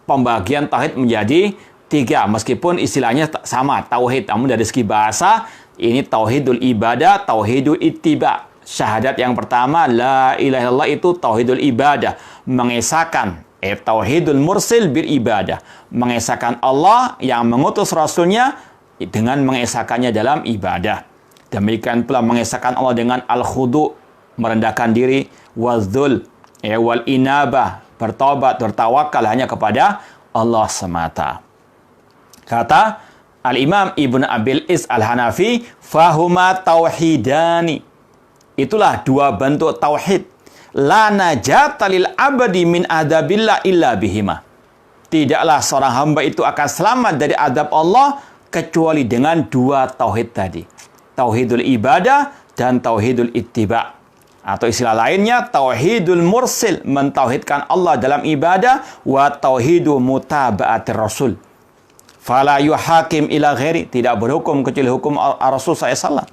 pembagian tauhid menjadi 3. Meskipun istilahnya sama, tauhid. Namun dari segi bahasa, ini tauhidul ibadah, tauhidul ittiba. Syahadat yang pertama, la ilaha illallah, itu tauhidul ibadah. Mengesahkan, tauhidul mursil bil ibadah. Mengesahkan Allah yang mengutus Rasulnya dengan mengesahkannya dalam ibadah. Demikian pula mengesahkan Allah dengan al-khudu, merendahkan diri, wadzul, wal inabah, bertobat, bertawakal hanya kepada Allah semata. Kata Al-Imam Ibn Abil Is Al-Hanafi, fahuma tauhidani. Itulah 2 bentuk tauhid. La najata lil abdi min adabillah illa bihima. Tidaklah seorang hamba itu akan selamat dari adab Allah kecuali dengan 2 tauhid tadi. Tauhidul ibadah dan tauhidul ittiba. Atau istilah lainnya, tauhidul mursil, mentauhidkan Allah dalam ibadah, wa tauhidu mutaba'atir rasul. Fala yuhakim ila ghairi, tidak berhukum kecuali hukum Rasul SAW.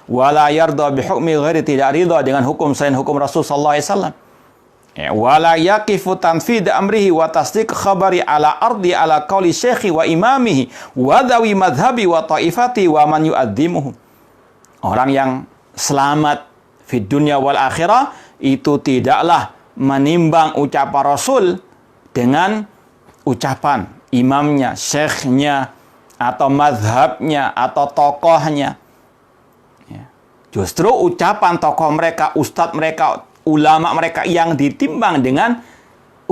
Wala yarda bihukmi ghairi, tidak ridha dengan hukum selain hukum Rasul SAW. Wala yaqifu tanfid amrihi wa tasdiq khabari ala ardi ala qawli syekhi wa imamihi wa dhawi madhabi wa ta'ifati wa man yu'addimuhu. Orang yang selamat fid dunya wal akhirah itu tidaklah menimbang ucapan Rasul dengan ucapan imamnya, syekhnya, atau madhabnya, atau tokohnya. Justru ucapan tokoh mereka, ustadz mereka, ulama mereka yang ditimbang dengan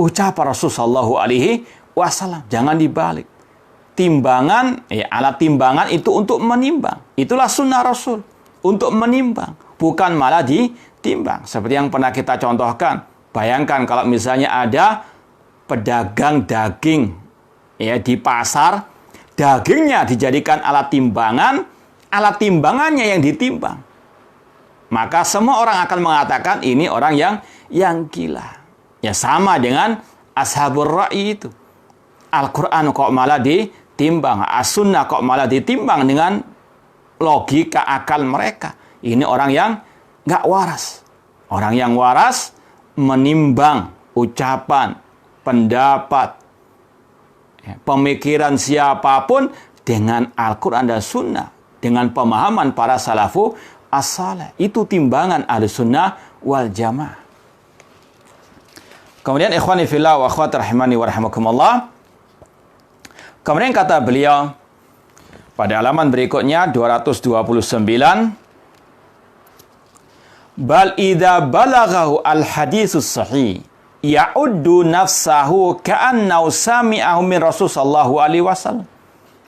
ucapan Rasulullah SAW. Jangan dibalik. Timbangan, alat timbangan itu untuk menimbang. Itulah sunnah Rasul. Untuk menimbang. Bukan malah ditimbang. Seperti yang pernah kita contohkan. Bayangkan kalau misalnya ada pedagang daging di pasar, dagingnya dijadikan alat timbangan, alat timbangannya yang ditimbang. Maka semua orang akan mengatakan ini orang yang gila. Ya sama dengan ashabur ra'i itu. Al-Quran kok malah ditimbang, as-sunnah kok malah ditimbang dengan logika akal mereka. Ini orang yang nggak waras. Orang yang waras menimbang ucapan, pendapat, pemikiran siapapun dengan Al-Quran dan Sunnah, dengan pemahaman para salafu as-salih. Itu timbangan Ahlussunnah wal Jamaah. Kemudian ikhwani fillah wa akhwati rahimani wa rahimakumullah. Kemudian kata beliau pada halaman berikutnya 229, bal idza balaghahu al-haditsus sahih ya'uddu nafsahu ka'annahu sami'ahu min Rasul sallallahu alaihi wasallam.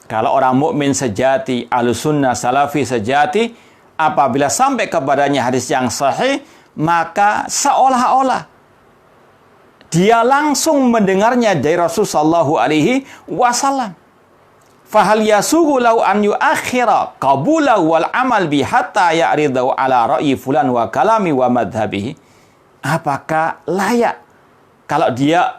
Kalau orang mukmin sejati, Ahlussunnah salafi sejati, apabila sampai kepadanya hadis yang sahih, maka seolah-olah dia langsung mendengarnya dari Rasul sallallahu alaihi wasallam. Fahal yasuhu lau an yuakhira qabula wal amal bi hatta ya'ridahu ala ra'yi fulan wa kalami wa madhabihi. Apakah layak kalau dia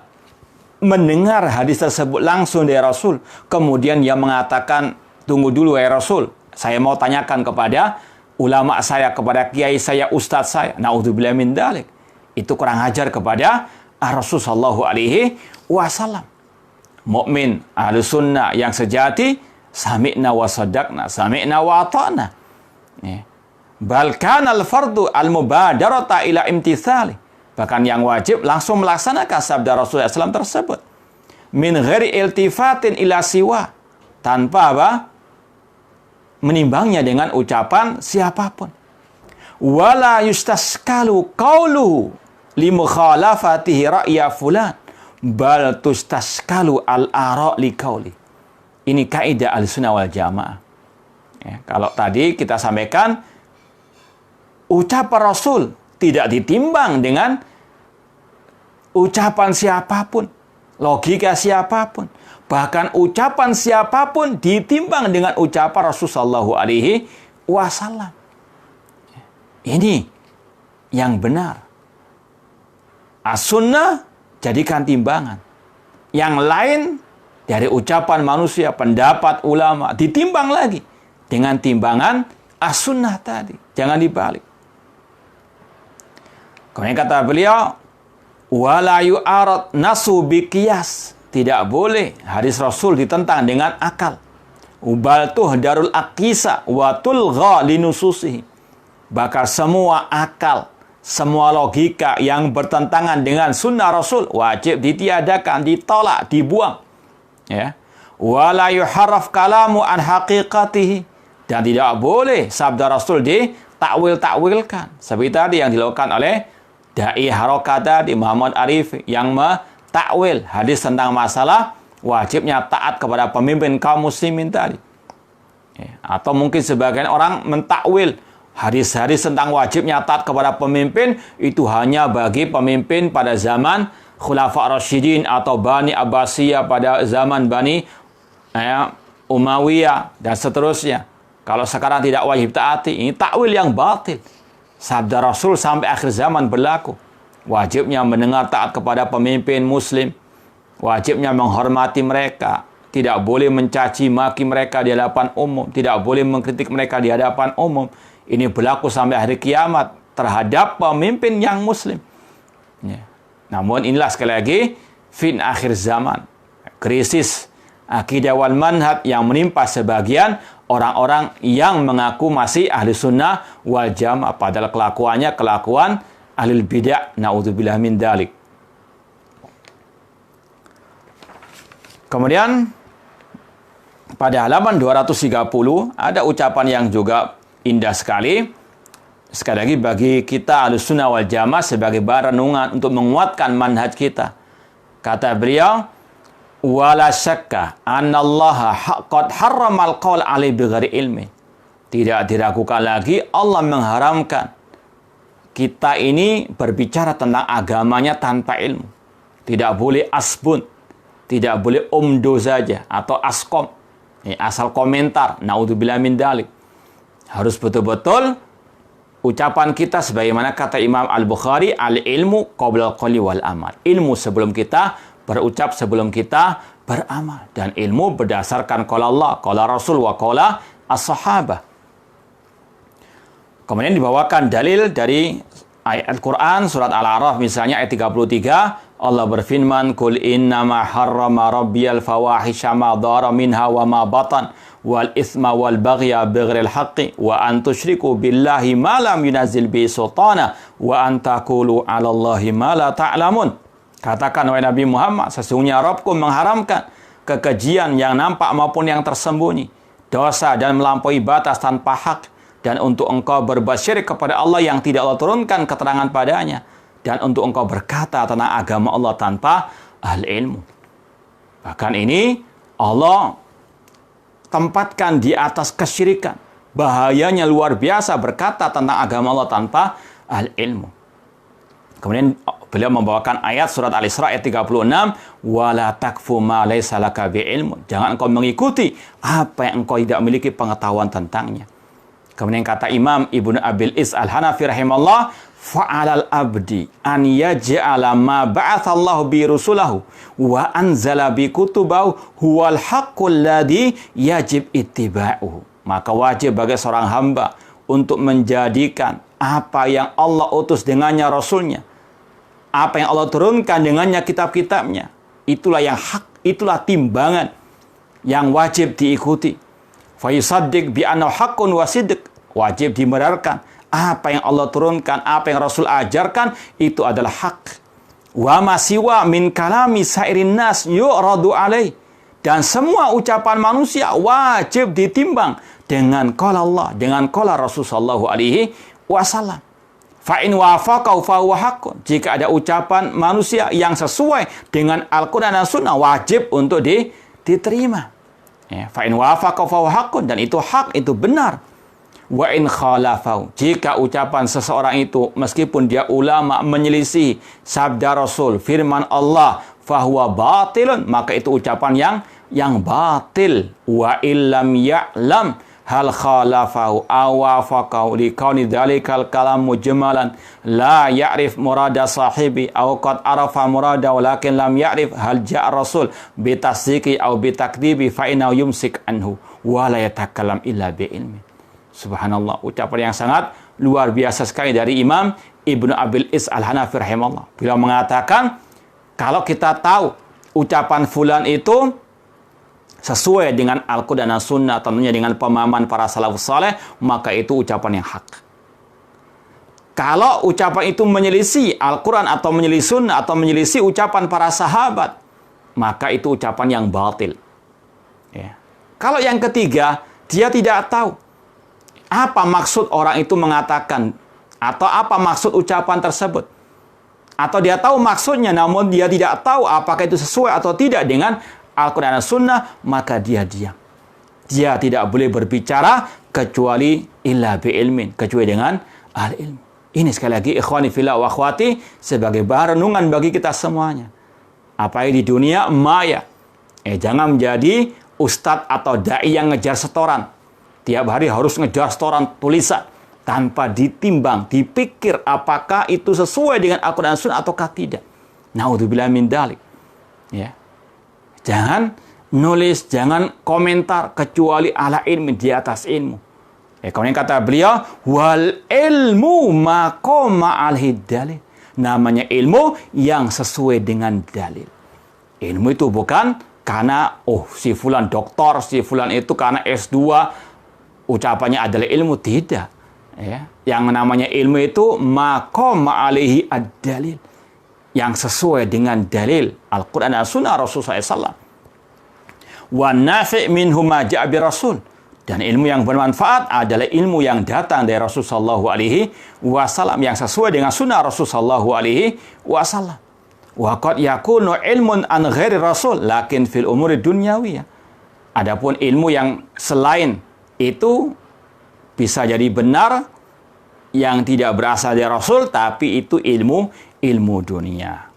mendengar hadis tersebut langsung dari Rasul, kemudian dia mengatakan, tunggu dulu ya Rasul, saya mau tanyakan kepada ulama saya, kepada kiai saya, ustadz saya. Na'udzubillah min dzalik. Itu kurang ajar kepada Rasul sallallahu alaihi wasallam. Mukmin Ahlussunnah yang sejati, sami'na wa sadaqna, sami'na wa ata'na. Bal kana al-fardu al-mubadarata ila imtithali. Bahkan yang wajib langsung melaksanakan sabda Rasulullah SAW tersebut. Min ghairi iltifatin ila siwa. Tanpa apa? Menimbangnya dengan ucapan siapapun. Wala yustaskalu qawluhu limukhalafatihi ra'ya fulan. Bal tustaskalu al-ara' li qawli. Ini kaidah Ahlussunnah wal Jamaah. Kalau tadi kita sampaikan, ucapan Rasul tidak ditimbang dengan ucapan siapapun, logika siapapun. Bahkan ucapan siapapun ditimbang dengan ucapan Rasulullah SAW. Ini yang benar. As-sunnah jadikan timbangan. Yang lain dari ucapan manusia, pendapat ulama, ditimbang lagi dengan timbangan as-sunnah tadi. Jangan dibalik. Kemudian kata beliau, wala yu'arad nasu biqiyas. Tidak boleh hadis Rasul ditentang dengan akal. Ubal darul aqisa wa tulgha linususihi. Bakal semua akal, semua logika yang bertentangan dengan sunnah Rasul wajib ditiadakan, ditolak, dibuang. Ya. Wala yuharraf kalamu an haqiqatihi. Dan tidak boleh sabda Rasul ditakwil-takwilkan. Seperti tadi yang dilakukan oleh Da'i Harokat tadi, Muhammad Arif, yang mentakwil hadis tentang masalah wajibnya taat kepada pemimpin kaum muslimin tadi. Ya. Atau mungkin sebagian orang mentakwil hadis-hadis tentang wajibnya taat kepada pemimpin itu hanya bagi pemimpin pada zaman Khulafa Rasyidin atau Bani Abbasiyah pada zaman Bani Umayyah dan seterusnya. Kalau sekarang tidak wajib taati, ini takwil yang batil. Sabda Rasul sampai akhir zaman berlaku. Wajibnya mendengar taat kepada pemimpin muslim. Wajibnya menghormati mereka. Tidak boleh mencaci maki mereka di hadapan umum. Tidak boleh mengkritik mereka di hadapan umum. Ini berlaku sampai hari kiamat terhadap pemimpin yang muslim. Ya. Namun inilah sekali lagi fin akhir zaman. Krisis akidah wal manhaj yang menimpa sebagian orang-orang yang mengaku masih ahli sunnah wal jamaah, padahal kelakuannya kelakuan ahli bidah, naudzubillah min dalik. Kemudian pada halaman 230 ada ucapan yang juga indah sekali. Sekali lagi bagi kita ahli sunnah wal jamaah sebagai bahan renungan untuk menguatkan manhaj kita. Kata beliau, wala syakka annallaha qad harramal qaul alaihi bighairi ilmi. Tidak diragukan lagi Allah mengharamkan kita ini berbicara tentang agamanya tanpa ilmu. Tidak boleh asbun, tidak boleh umdo saja atau askom, asal komentar, naudzubillah min dalik. Harus betul-betul ucapan kita sebagaimana kata Imam Al-Bukhari, al-ilmu qabla al-qawli wal amal. Ilmu sebelum kita berucap, sebelum kita beramal. Dan ilmu berdasarkan qala Allah, qala Rasul, wa qala as-sahabah. Kemudian dibawakan dalil dari ayat Al-Quran, surat Al-A'raf misalnya ayat 33. Allah berfirman, Qul innama harrama rabbiyal fawahisha ma dhara minha wa ma batan wal ithma wal baghya bighairil haqqi wa an tusyriku billahi ma lam yunazil bi sultana wa an taqulu 'ala Allahi ma la ta'lamun. Katakan wahai Nabi Muhammad, sesungguhnya Rabbku mengharamkan kekejian yang nampak maupun yang tersembunyi, dosa dan melampaui batas tanpa hak, dan untuk engkau berbuat syirik kepada Allah yang tidak Allah turunkan keterangan padanya, dan untuk engkau berkata tentang agama Allah tanpa ahli ilmu. Bahkan ini Allah tempatkan di atas kesyirikan. Bahayanya luar biasa berkata tentang agama Allah tanpa ahli ilmu. Kemudian beliau membawakan ayat surat Al-Isra ayat 36, wala takfu ma laysa laka bi'ilmun. Jangan engkau mengikuti apa yang engkau tidak memiliki pengetahuan tentangnya. Kemudian kata Imam Ibnu Abil Is Al-Hanafi rahimahullah, fa'alal abdi an yaj'ala ma ba'athallahu bi rusulahu wa anzala bi kutubahu huwal haqqul ladzi yajib ittiba'uhu. Maka wajib bagi seorang hamba untuk menjadikan apa yang Allah utus dengannya Rasulnya, apa yang Allah turunkan dengannya kitab-kitabnya, itulah yang hak, itulah timbangan yang wajib diikuti. Fa yusaddiq bi annahu haqqun wa sidq, wajib dibenarkan apa yang Allah turunkan, apa yang Rasul ajarkan itu adalah hak. Wa ma siwa min kalami sairin nas yu'radu alaih, dan semua ucapan manusia wajib ditimbang dengan qala Allah, dengan qala Rasul sallallahu alaihi wasallam. Fa in wafaqau fa huwa haqqun. Jika ada ucapan manusia yang sesuai dengan Al-Qur'an dan Sunnah, wajib untuk diterima. Ya, fa in wafaqau fa huwa haqqun, dan itu hak, itu benar. Wa in khalafau, jika ucapan seseorang itu meskipun dia ulama menyelisih sabda Rasul, firman Allah, fa huwa batilun, maka itu ucapan yang batil. Wa illam ya'lam hal khalafahu awafaqahu liqauni dhalikal kalam mujmalan la ya'rif murada sahibi aw qad arafa murada walakin lam ya'rif hal ja'a rasul bitasdiqi aw bitakdibi fa innahu yumsik anhu wa la yatakallam illa bi ilmi. Subhanallah, ucapan yang sangat luar biasa sekali dari Imam Ibnu Abil Is Al-Hanafi rahimahullah. Beliau mengatakan, kalau kita tahu ucapan fulan itu sesuai dengan Al-Quran dan Sunnah, tentunya dengan pemahaman para salafus saleh, maka itu ucapan yang hak. Kalau ucapan itu menyelisih Al-Quran atau menyelisih Sunnah atau menyelisih ucapan para sahabat, maka itu ucapan yang batil. Ya. Kalau yang ketiga, dia tidak tahu apa maksud orang itu mengatakan atau apa maksud ucapan tersebut. Atau dia tahu maksudnya namun dia tidak tahu apakah itu sesuai atau tidak dengan Al-Quran dan Sunnah, maka dia diam. Dia tidak boleh berbicara kecuali illa bi'ilmin, kecuali dengan al-ilmu. Ini sekali lagi ikhwani fillah wa akhwati sebagai bahan renungan bagi kita semuanya. Apa yang di dunia maya. Jangan menjadi ustadz atau dai yang ngejar setoran. Tiap hari harus ngejar setoran tulisan tanpa ditimbang, dipikir apakah itu sesuai dengan Al-Quran dan Sunnah ataukah tidak. Naudzubillah min dzalik. Ya. Jangan nulis, jangan komentar kecuali ala ilmi, di atas ilmu. Kemudian kata beliau, wal ilmu maqama al-dalil. Namanya ilmu yang sesuai dengan dalil. Ilmu itu bukan karena si fulan doktor, si fulan itu karena S2 ucapannya adalah ilmu, tidak. Ya. Yang namanya ilmu itu maqama alaihi ad-dalil. Yang sesuai dengan dalil Al-Quran dan Sunnah Rasulullah SAW. Wa nafi' minhu ma ja'a bi Rasul. Dan ilmu yang bermanfaat adalah ilmu yang datang dari Rasulullah SAW yang sesuai dengan sunnah Rasulullah SAW. Wa qad yakunu ilmun an ghairi Rasul lakin fil umuri dunyawiyah. Adapun ilmu yang selain itu bisa jadi benar yang tidak berasal dari Rasul, tapi itu ilmu dunia.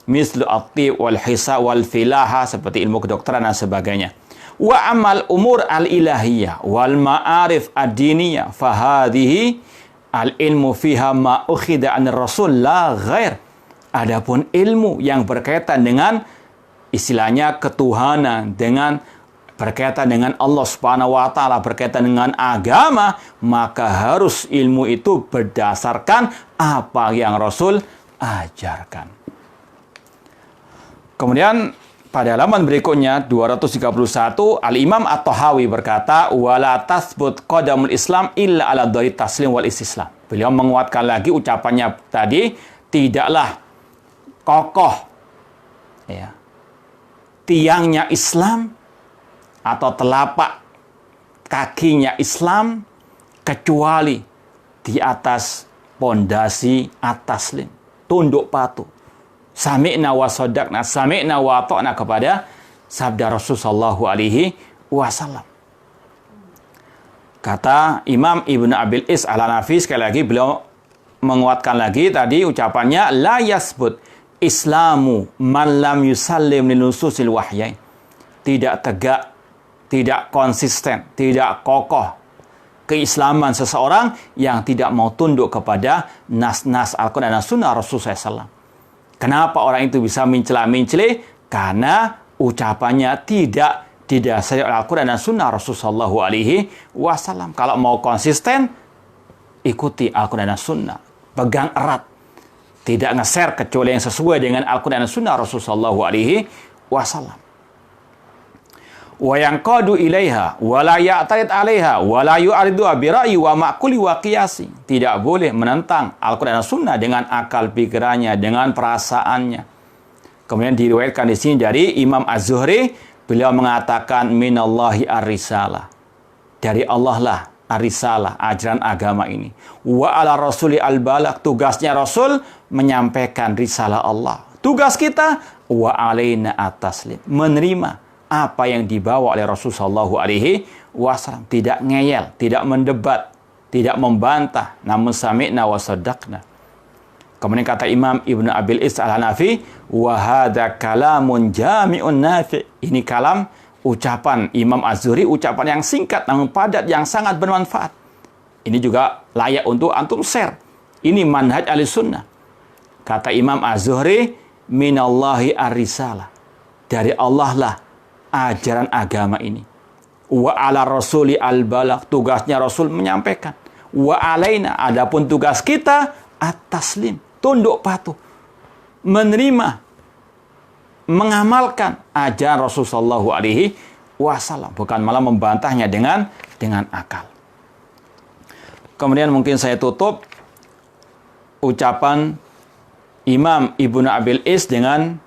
Mislu at-tib wal hisab wal filaha, seperti ilmu kedokteran dan sebagainya. Wa amal umur al-ilahiyah wal ma'arif ad-diniyah fahadhihi al-ilmu fiha ma ukhida an rasul la ghair. Adapun ilmu yang berkaitan dengan istilahnya ketuhanan, dengan berkaitan dengan Allah Subhanahu wa taala, berkaitan dengan agama, maka harus ilmu itu berdasarkan apa yang Rasul ajarkan. Kemudian pada halaman berikutnya 231, Al-Imam At-Tahawi berkata, wala tasbut qadamul Islam illa ala dhari taslim wal istislam. Beliau menguatkan lagi ucapannya tadi, tidaklah kokoh ya, tiangnya Islam atau telapak kakinya Islam kecuali di atas pondasi at-taslim, tunduk patuh. Sami'na wa sadaqna, sami'na wa ata'na kepada sabda Rasulullah SAW. Kata Imam Ibnu Abil Is Al-Hanafi, sekali lagi beliau menguatkan lagi tadi ucapannya, la yasbut islamu man lam yusallim linususil wahyain. Tidak tegak, tidak konsisten, tidak kokoh keislaman seseorang yang tidak mau tunduk kepada nas-nas Al-Quran dan Sunnah Rasulullah SAW. Kenapa orang itu bisa mencela-mencela? Karena ucapannya tidak didasari oleh Al-Quran dan Sunnah Rasulullah SAW. Kalau mau konsisten, ikuti Al-Quran dan Sunnah. Pegang erat. Tidak nge-share kecuali yang sesuai dengan Al-Quran dan Sunnah Rasulullah SAW. Wa yanqadu ilaiha wa la ya'tarid 'alaiha wa la yu'aridu bi ra'yi wa ma'quli wa qiyasi. Tidak boleh menentang Al-Qur'an dan Sunnah dengan akal pikirannya, dengan perasaannya. Kemudian diriwayatkan di sini dari Imam Az-Zuhri, beliau mengatakan minallahi ar-risalah. Dari Allah lah ar-risalah, ajaran agama ini. Wa 'ala rasuli al-balagh, tugasnya Rasul menyampaikan risalah Allah. Tugas kita wa 'alaina at-taslim, menerima apa yang dibawa oleh Rasulullah SAW. Tidak ngeyel, tidak mendebat, tidak membantah, namun sami'na wa sadaqna. Kemudian kata Imam Ibnu Abil Is Al-Hanafi, wa hadza kalamun jami'un nafi'. Ini kalam, ucapan Imam Az-Zuhri, ucapan yang singkat namun padat, yang sangat bermanfaat. Ini juga layak untuk antum share. Ini manhaj Ahlussunnah. Kata Imam Az-Zuhri, minallahi ar-risalah. Dari Allah lah ajaran agama ini. Wa ala rasuli al-balagh, tugasnya Rasul menyampaikan. Wa alaina, adapun tugas kita at-taslim, tunduk patuh, menerima, mengamalkan ajaran Rasul sallallahu alaihi wasallam, bukan malah membantahnya dengan akal. Kemudian mungkin saya tutup ucapan Imam Ibnu Abil Is dengan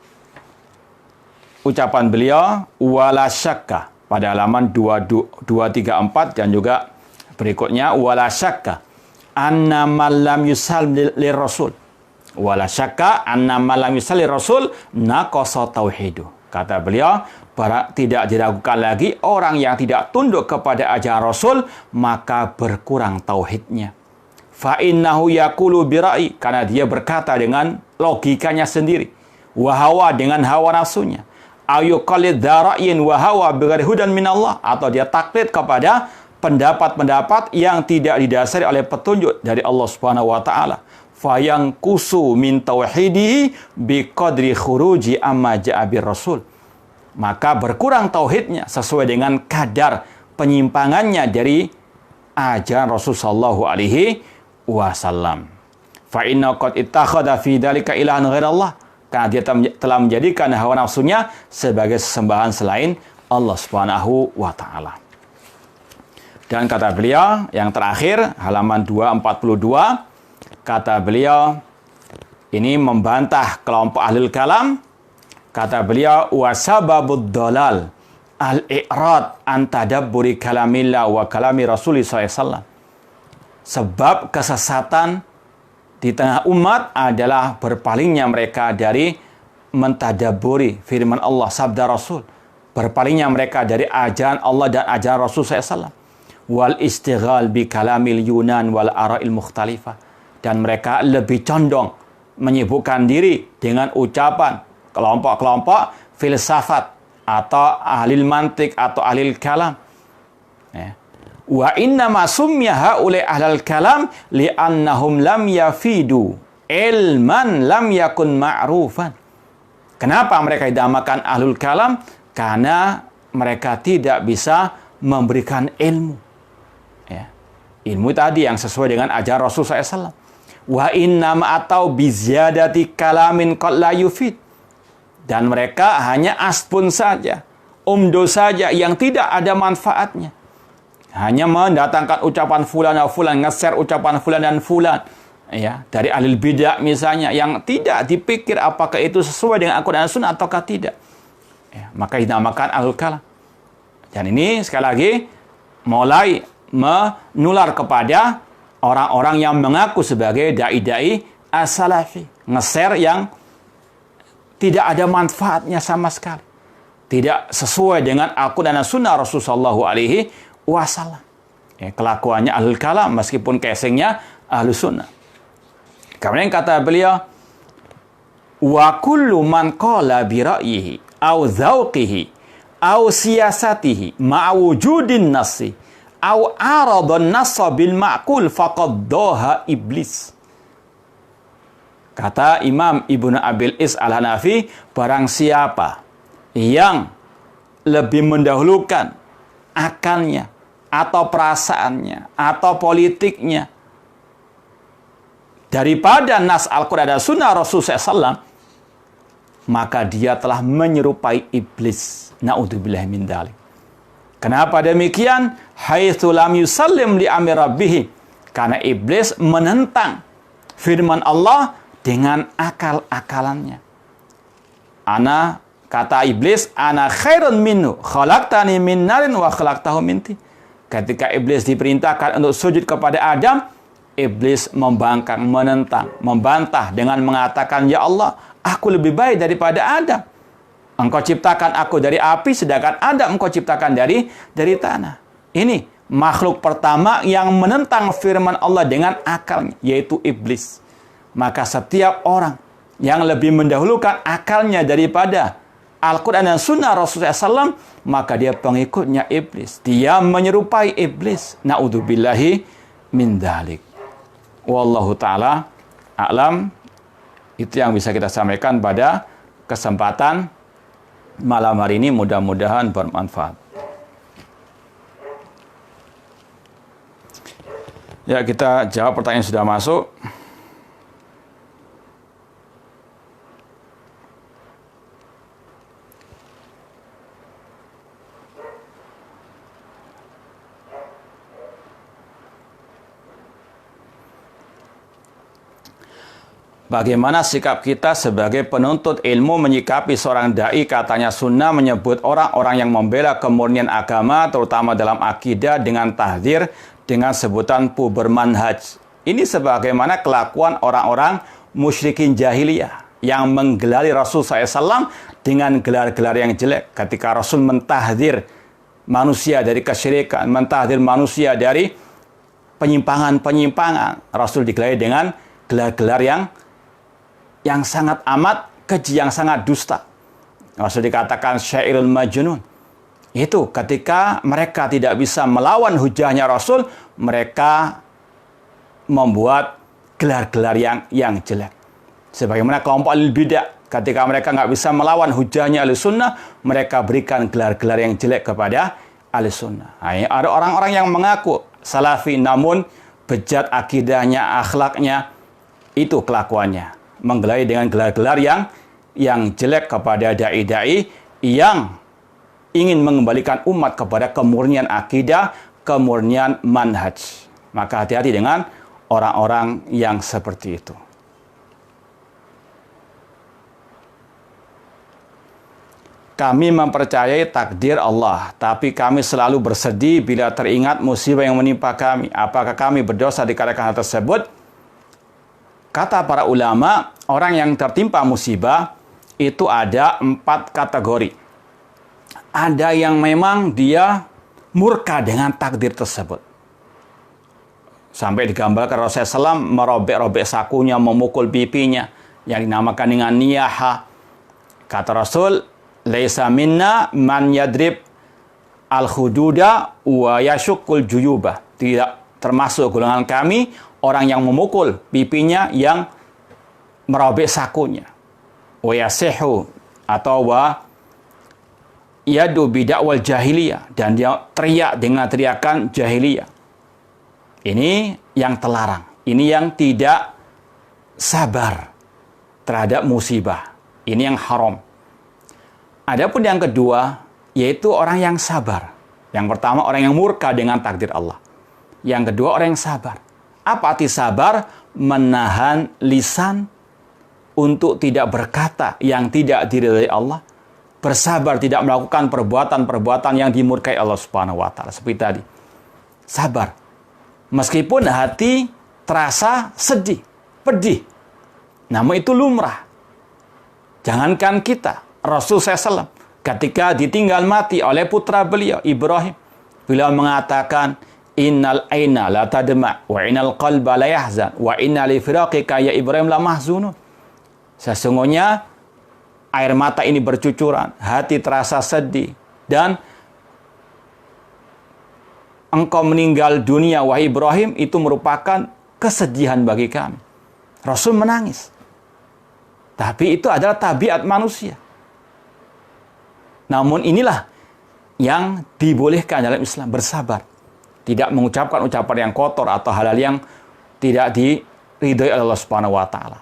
ucapan beliau wala syakka pada halaman 234 dan juga berikutnya wala syakka anna man lam yusallim lirrasul. Wala syakka anna man lam yusallim lirrasul naqasa tauhidu. Kata beliau, tidak diragukan lagi orang yang tidak tunduk kepada ajaran Rasul maka berkurang tauhidnya. Fa innahu yaqulu bira'i, karena dia berkata dengan logikanya sendiri. Wa hawa, dengan hawa nafsunya. Ayu qalid dara'in wa hawa bighairi hudan minallah, atau dia taklid kepada pendapat-pendapat yang tidak didasari oleh petunjuk dari Allah Subhanahu wa taala. Fayang kusu min tauhidihi biqadri khuruji amma ja'a bir rasul. Maka berkurang tauhidnya sesuai dengan kadar penyimpangannya dari ajaran Rasul sallallahu alaihi wasallam. Fa inna qad ittakhadha fi dzalika ilahan ghairallah, karena dia telah menjadikan hawa nafsunya sebagai sesembahan selain Allah Subhanahu wa taala. Dan kata beliau yang terakhir, halaman 242, kata beliau ini membantah kelompok ahlul kalam. Kata beliau, wa sababud dhalal al-i'rad an tadabburi kalamillah wa kalami Rasulullah SAW. Sebab kesesatan di tengah umat adalah berpalingnya mereka dari mentadaburi firman Allah, sabda Rasul. Berpalingnya mereka dari ajaran Allah dan ajaran Rasul SAW. Wal istighal bi kalamil yunan wal ara'il mukhtalifah. Dan mereka lebih condong menyibukkan diri dengan ucapan kelompok-kelompok filsafat atau ahli mantik atau ahli kalam. Wa inna ma summiya haula ahlal kalam li'annahum lam yafidu ilman lam yakun ma'rufan. Kenapa mereka dinamakan ahlul kalam? Karena mereka tidak bisa memberikan ilmu. Ilmu tadi yang sesuai dengan ajaran Rasulullah SAW. Wa innam atau bizyadati kalamin qad la yufid. Dan mereka hanya asbun saja, umdo saja yang tidak ada manfaatnya. Hanya mendatangkan ucapan fulan dan fulan, nge-share ucapan fulan dan fulan. Ya, dari ahli bidah misalnya, yang tidak dipikir apakah itu sesuai dengan Al-Quran dan Sunnah ataukah tidak. Ya, maka dinamakan ahlul kalam. Dan ini sekali lagi mulai menular kepada orang-orang yang mengaku sebagai dai-dai as-salafi. Nge-share yang tidak ada manfaatnya sama sekali. Tidak sesuai dengan Al-Quran dan Sunnah Rasulullah sallallahu alaihi wasallam. Kelakuannya ahlul kalam meskipun casingnya ahlus sunnah. Kemudian kata beliau, wa kullu man qala bi ra'yihi aw dzauqihi aw siyasatihi ma'a wujudin nassi aw aradan nassa bil ma'qul faqad doha iblis. Kata Imam Ibnu Abil Is Al-Hanafi, barang siapa yang lebih mendahulukan akalnya atau perasaannya atau politiknya daripada nas Al-Quran dan Sunnah Rasulullah SAW, maka dia telah menyerupai iblis. Na'udzubillah min dzalik. Kenapa demikian? Haitsu lam yusallim li amri rabbih. Karena iblis menentang firman Allah dengan akal-akalannya. Kata iblis, ana khairun minhu, khalaqtani min narin wa khalaqtahu min tin. Ketika iblis diperintahkan untuk sujud kepada Adam, iblis membangkang, menentang, membantah dengan mengatakan, ya Allah, aku lebih baik daripada Adam. Engkau ciptakan aku dari api, sedangkan Adam engkau ciptakan dari tanah. Ini makhluk pertama yang menentang firman Allah dengan akalnya, yaitu iblis. Maka setiap orang yang lebih mendahulukan akalnya daripada Al-Quran dan Sunnah Rasulullah SAW, maka dia pengikutnya iblis. Dia menyerupai iblis. Na'udzubillahi min dzalik. Wallahu ta'ala a'lam. Itu yang bisa kita sampaikan pada kesempatan malam hari ini. Mudah-mudahan bermanfaat. Ya, kita jawab pertanyaan yang sudah masuk. Bagaimana sikap kita sebagai penuntut ilmu menyikapi seorang dai? Katanya sunnah menyebut orang-orang yang membela kemurnian agama, terutama dalam akidah, dengan tahdzir dengan sebutan puber manhaj. Ini sebagaimana kelakuan orang-orang musyrikin jahiliyah yang menggelari Rasul SAW dengan gelar-gelar yang jelek. Ketika Rasul mentahdzir manusia dari kesyirikan, mentahdzir manusia dari penyimpangan-penyimpangan, Rasul digelari dengan gelar-gelar yang sangat amat keji, yang sangat dusta. Rasul dikatakan syairul majnun. Itu ketika mereka tidak bisa melawan hujahnya Rasul, mereka membuat gelar-gelar yang jelek. Sebagaimana kelompok al-bidah, ketika mereka nggak bisa melawan hujahnya al-sunnah, mereka berikan gelar-gelar yang jelek kepada al-sunnah. Nah, ada orang-orang yang mengaku salafi, namun bejat akidahnya, akhlaknya, itu kelakuannya. Menggelari dengan gelar-gelar yang jelek kepada dai-dai yang ingin mengembalikan umat kepada kemurnian akidah, kemurnian manhaj. Maka hati-hati dengan orang-orang yang seperti itu. Kami mempercayai takdir Allah, tapi kami selalu bersedih bila teringat musibah yang menimpa kami. Apakah kami berdosa dikarenakan hal tersebut? Kata para ulama, orang yang tertimpa musibah itu ada 4 kategori. Ada yang memang dia murka dengan takdir tersebut. Sampai digambarkan Rasulullah SAW merobek-robek sakunya, memukul pipinya, yang dinamakan dengan niyaha. Kata Rasul, laisa minna man yadrib al-hududa wa yashukul juyubah. Tidak termasuk golongan kami orang yang memukul pipinya, yang merobek sakunya. Wa yasihu atau wa yadu bidakwal jahiliyah, dan dia teriak dengan teriakan jahiliyah. Ini yang terlarang. Ini yang tidak sabar terhadap musibah. Ini yang haram. Adapun yang kedua, yaitu orang yang sabar. Yang pertama, orang yang murka dengan takdir Allah. Yang kedua, orang yang sabar. Apa arti sabar? Menahan lisan untuk tidak berkata yang tidak diridhai Allah. Bersabar tidak melakukan perbuatan-perbuatan yang dimurkai Allah Subhanahu wa taala. Seperti tadi. Sabar. Meskipun hati terasa sedih, pedih. Namun itu lumrah. Jangankan kita, Rasul SAW ketika ditinggal mati oleh putra beliau, Ibrahim, beliau mengatakan, innal aina la tadma wa innal qalba la yahzan wa inna li firaqika ya Ibrahim la mahzunun. Sesungguhnya air mata ini bercucuran, hati terasa sedih, dan engkau meninggal dunia wahai Ibrahim itu merupakan kesedihan bagi kami. Rasul menangis. Tapi itu adalah tabiat manusia. Namun inilah yang dibolehkan dalam Islam, bersabar. Tidak mengucapkan ucapan yang kotor atau hal-hal yang tidak diridhoi Allah Subhanahu wa taala.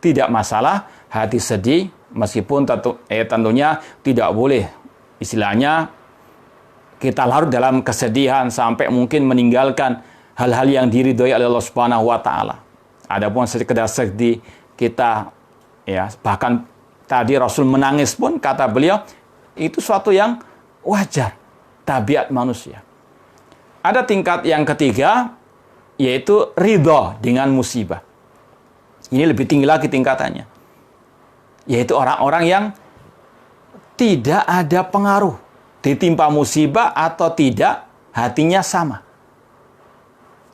Tidak masalah hati sedih, meskipun tentunya tidak boleh istilahnya kita larut dalam kesedihan sampai mungkin meninggalkan hal-hal yang diridhoi oleh Allah Subhanahu wa taala. Adapun sekedar sedih kita, ya, bahkan tadi Rasul menangis pun kata beliau itu suatu yang wajar, tabiat manusia. Ada tingkat yang ketiga, yaitu ridho dengan musibah. Ini lebih tinggi lagi tingkatannya. Yaitu orang-orang yang tidak ada pengaruh. Ditimpa musibah atau tidak, hatinya sama.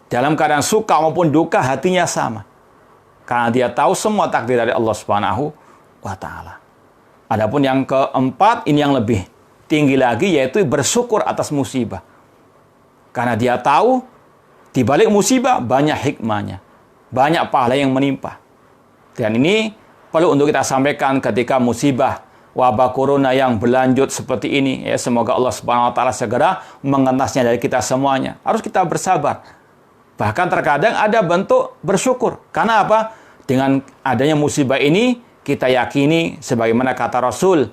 Dalam keadaan suka maupun duka, hatinya sama. Karena dia tahu semua takdir dari Allah Subhanahu wa ta'ala. Adapun yang keempat, ini yang lebih tinggi lagi, yaitu bersyukur atas musibah. Karena dia tahu di balik musibah banyak hikmahnya, banyak pahala yang menimpa. Dan ini perlu untuk kita sampaikan ketika musibah wabah corona yang berlanjut seperti ini. Ya, semoga Allah Subhanahu wa taala segera mengentasnya dari kita semuanya. Harus kita bersabar. Bahkan terkadang ada bentuk bersyukur. Karena apa? Dengan adanya musibah ini, kita yakini sebagaimana kata Rasul,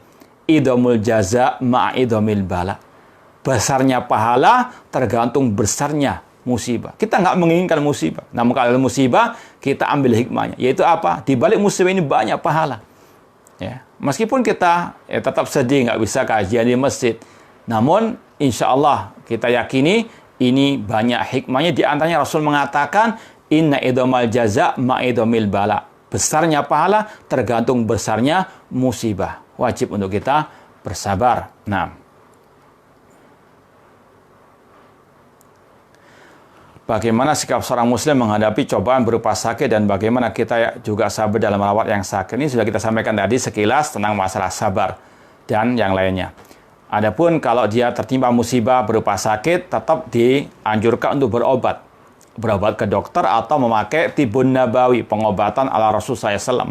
idhamul jaza ma'idhamil bala. Besarnya pahala tergantung besarnya musibah. Kita nggak menginginkan musibah. Namun kalau ada musibah, kita ambil hikmahnya. Yaitu apa? Di balik musibah ini banyak pahala. Ya. Meskipun kita tetap sedih, nggak bisa kajian di masjid. Namun, insya Allah kita yakini ini banyak hikmahnya. Di antaranya Rasul mengatakan, inna idhamal jaza ma'idhamil bala. Besarnya pahala tergantung besarnya musibah. Wajib untuk kita bersabar. Nah, bagaimana sikap seorang muslim menghadapi cobaan berupa sakit dan bagaimana kita juga sabar dalam merawat yang sakit. Ini sudah kita sampaikan tadi sekilas tentang masalah sabar dan yang lainnya. Adapun kalau dia tertimpa musibah berupa sakit, tetap dianjurkan untuk berobat. Berobat ke dokter atau memakai tibun nabawi, pengobatan ala Rasulullah SAW,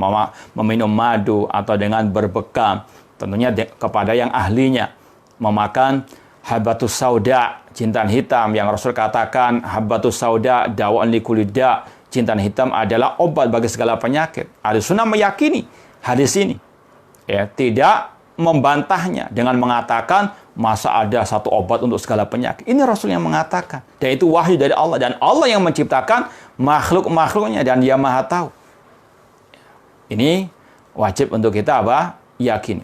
meminum madu atau dengan berbekam. Tentunya kepada yang ahlinya. Memakan habbatus sauda, jintan hitam, yang Rasul katakan habbatus sauda dawa'un likulida. Jintan hitam adalah obat bagi segala penyakit. Ahlussunnah meyakini hadis ini. Ya, tidak membantahnya dengan mengatakan masa ada satu obat untuk segala penyakit. Ini Rasul yang mengatakan. Dan itu wahyu dari Allah. Dan Allah yang menciptakan makhluk-makhluknya. Dan dia maha tahu. Ini wajib untuk kita apa? Yakini.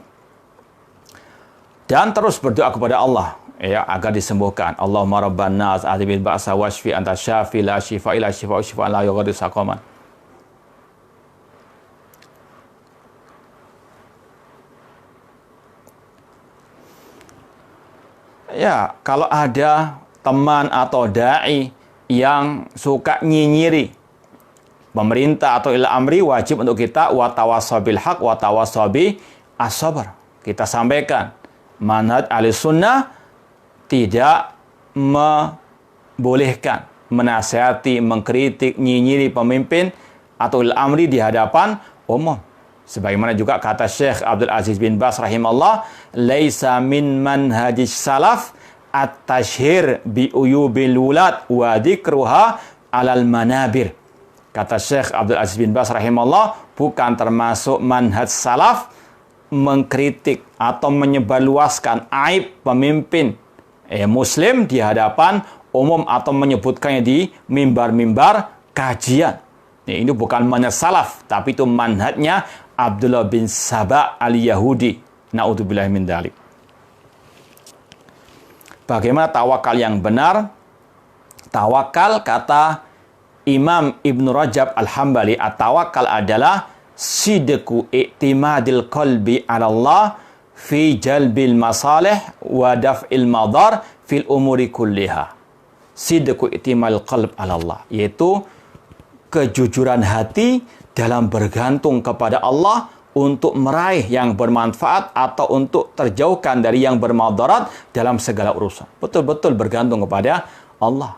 Dan terus berdoa kepada Allah. Ya, agar disembuhkan. Allahumma rabban nas adhibil ba'sa washfi anta syafi la shifa ila shifa shifa la yughadiru saqaman. Ya, kalau ada teman atau da'i yang suka nyinyiri pemerintah atau ila amri, wajib untuk kita watawassabil haq watawassabi as-sabr. Kita sampaikan manhaj Ahlussunnah tidak membolehkan menasihati, mengkritik, nyinyiri pemimpin atau ila amri di hadapan umum. Sebagaimana juga kata Syekh Abdul Aziz bin Baz rahimahullah, laisa min manhajis salaf at-tashhir bi uyubil wulad wa dzikruha alal manabir. Kata Syekh Abdul Aziz bin Baz rahimahullah, bukan termasuk manhaj salaf mengkritik atau menyebarluaskan aib pemimpin muslim di hadapan umum atau menyebutkannya di mimbar-mimbar kajian. Ini bukan manhaj salaf, tapi itu manhajnya Abdullah bin Saba al-Yahudi. Na'udzubillah min dzalik. Bagaimana tawakal yang benar? Tawakal, kata Imam Ibn Rajab Al-Hambali, at-tawakal adalah sidqu i'timadil qalbi 'ala Allah fi jalbil masalih wa daf'il madar fil umuri kulliha. Sidqu i'timadil qalb 'ala Allah, yaitu kejujuran hati dalam bergantung kepada Allah untuk meraih yang bermanfaat atau untuk terjauhkan dari yang bermadarat dalam segala urusan. Betul-betul bergantung kepada Allah.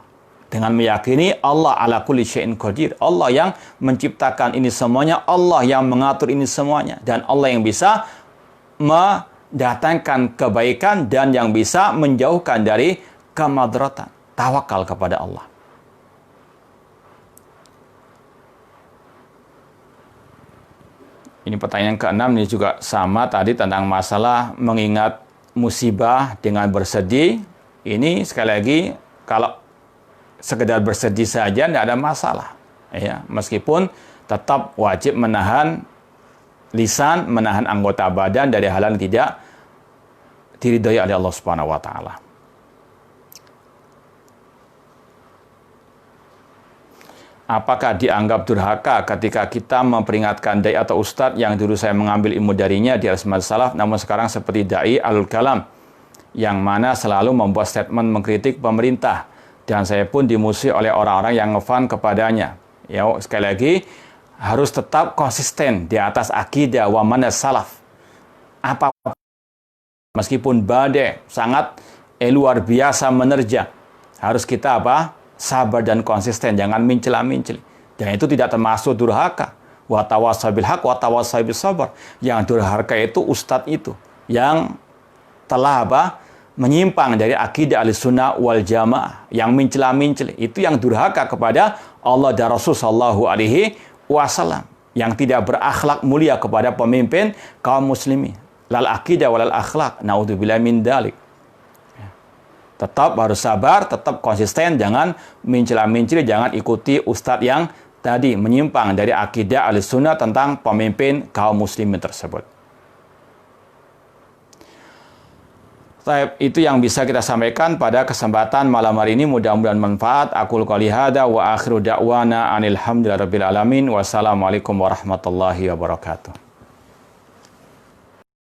Dengan meyakini Allah ala kulli syai'in qadir. Allah yang menciptakan ini semuanya. Allah yang mengatur ini semuanya. Dan Allah yang bisa mendatangkan kebaikan dan yang bisa menjauhkan dari kemadaratan. Tawakal kepada Allah. Ini pertanyaan ke-6, ini juga sama tadi tentang masalah mengingat musibah dengan bersedih. Ini sekali lagi, kalau sekedar bersedih saja tidak ada masalah. Ya, meskipun tetap wajib menahan lisan, menahan anggota badan dari hal yang tidak diridhai oleh Allah Subhanahu wa taala. Apakah dianggap durhaka ketika kita memperingatkan dai atau ustadz yang dulu saya mengambil ilmu darinya di Al-Sunnah Salaf, namun sekarang seperti dai alul kalam, yang mana selalu membuat statement mengkritik pemerintah, dan saya pun dimusuhi oleh orang-orang yang ngefan kepadanya. Ya, sekali lagi, harus tetap konsisten di atas akidah wa manhaj salaf. Apa meskipun badai sangat luar biasa menerjang, harus kita apa? Sabar dan konsisten, jangan mencela-menceli. Dan itu tidak termasuk durhaka. Wa tawassabil haq wa tawassabil sabr. Yang durhaka itu ustadz itu yang telah apa? menyimpang dari akidah Ahlussunnah wal Jamaah, yang mencela-mencela, itu yang durhaka kepada Allah dan Rasul sallallahu alaihi wasallam, yang tidak berakhlak mulia kepada pemimpin kaum muslimin. Lal aqidah walal akhlak, naudzubillahi min dalik. Tetap harus sabar, tetap konsisten, jangan mencela-mencela, jangan ikuti ustadz yang tadi menyimpang dari akidah Ahlussunnah tentang pemimpin kaum muslimin tersebut. Itu yang bisa kita sampaikan pada kesempatan malam hari ini. Mudah-mudahan manfaat. Aqul qouli hadza wa akhiru da'wana anil hamdulillahirabbil alamin. Wassalamualaikum warahmatullahi wabarakatuh.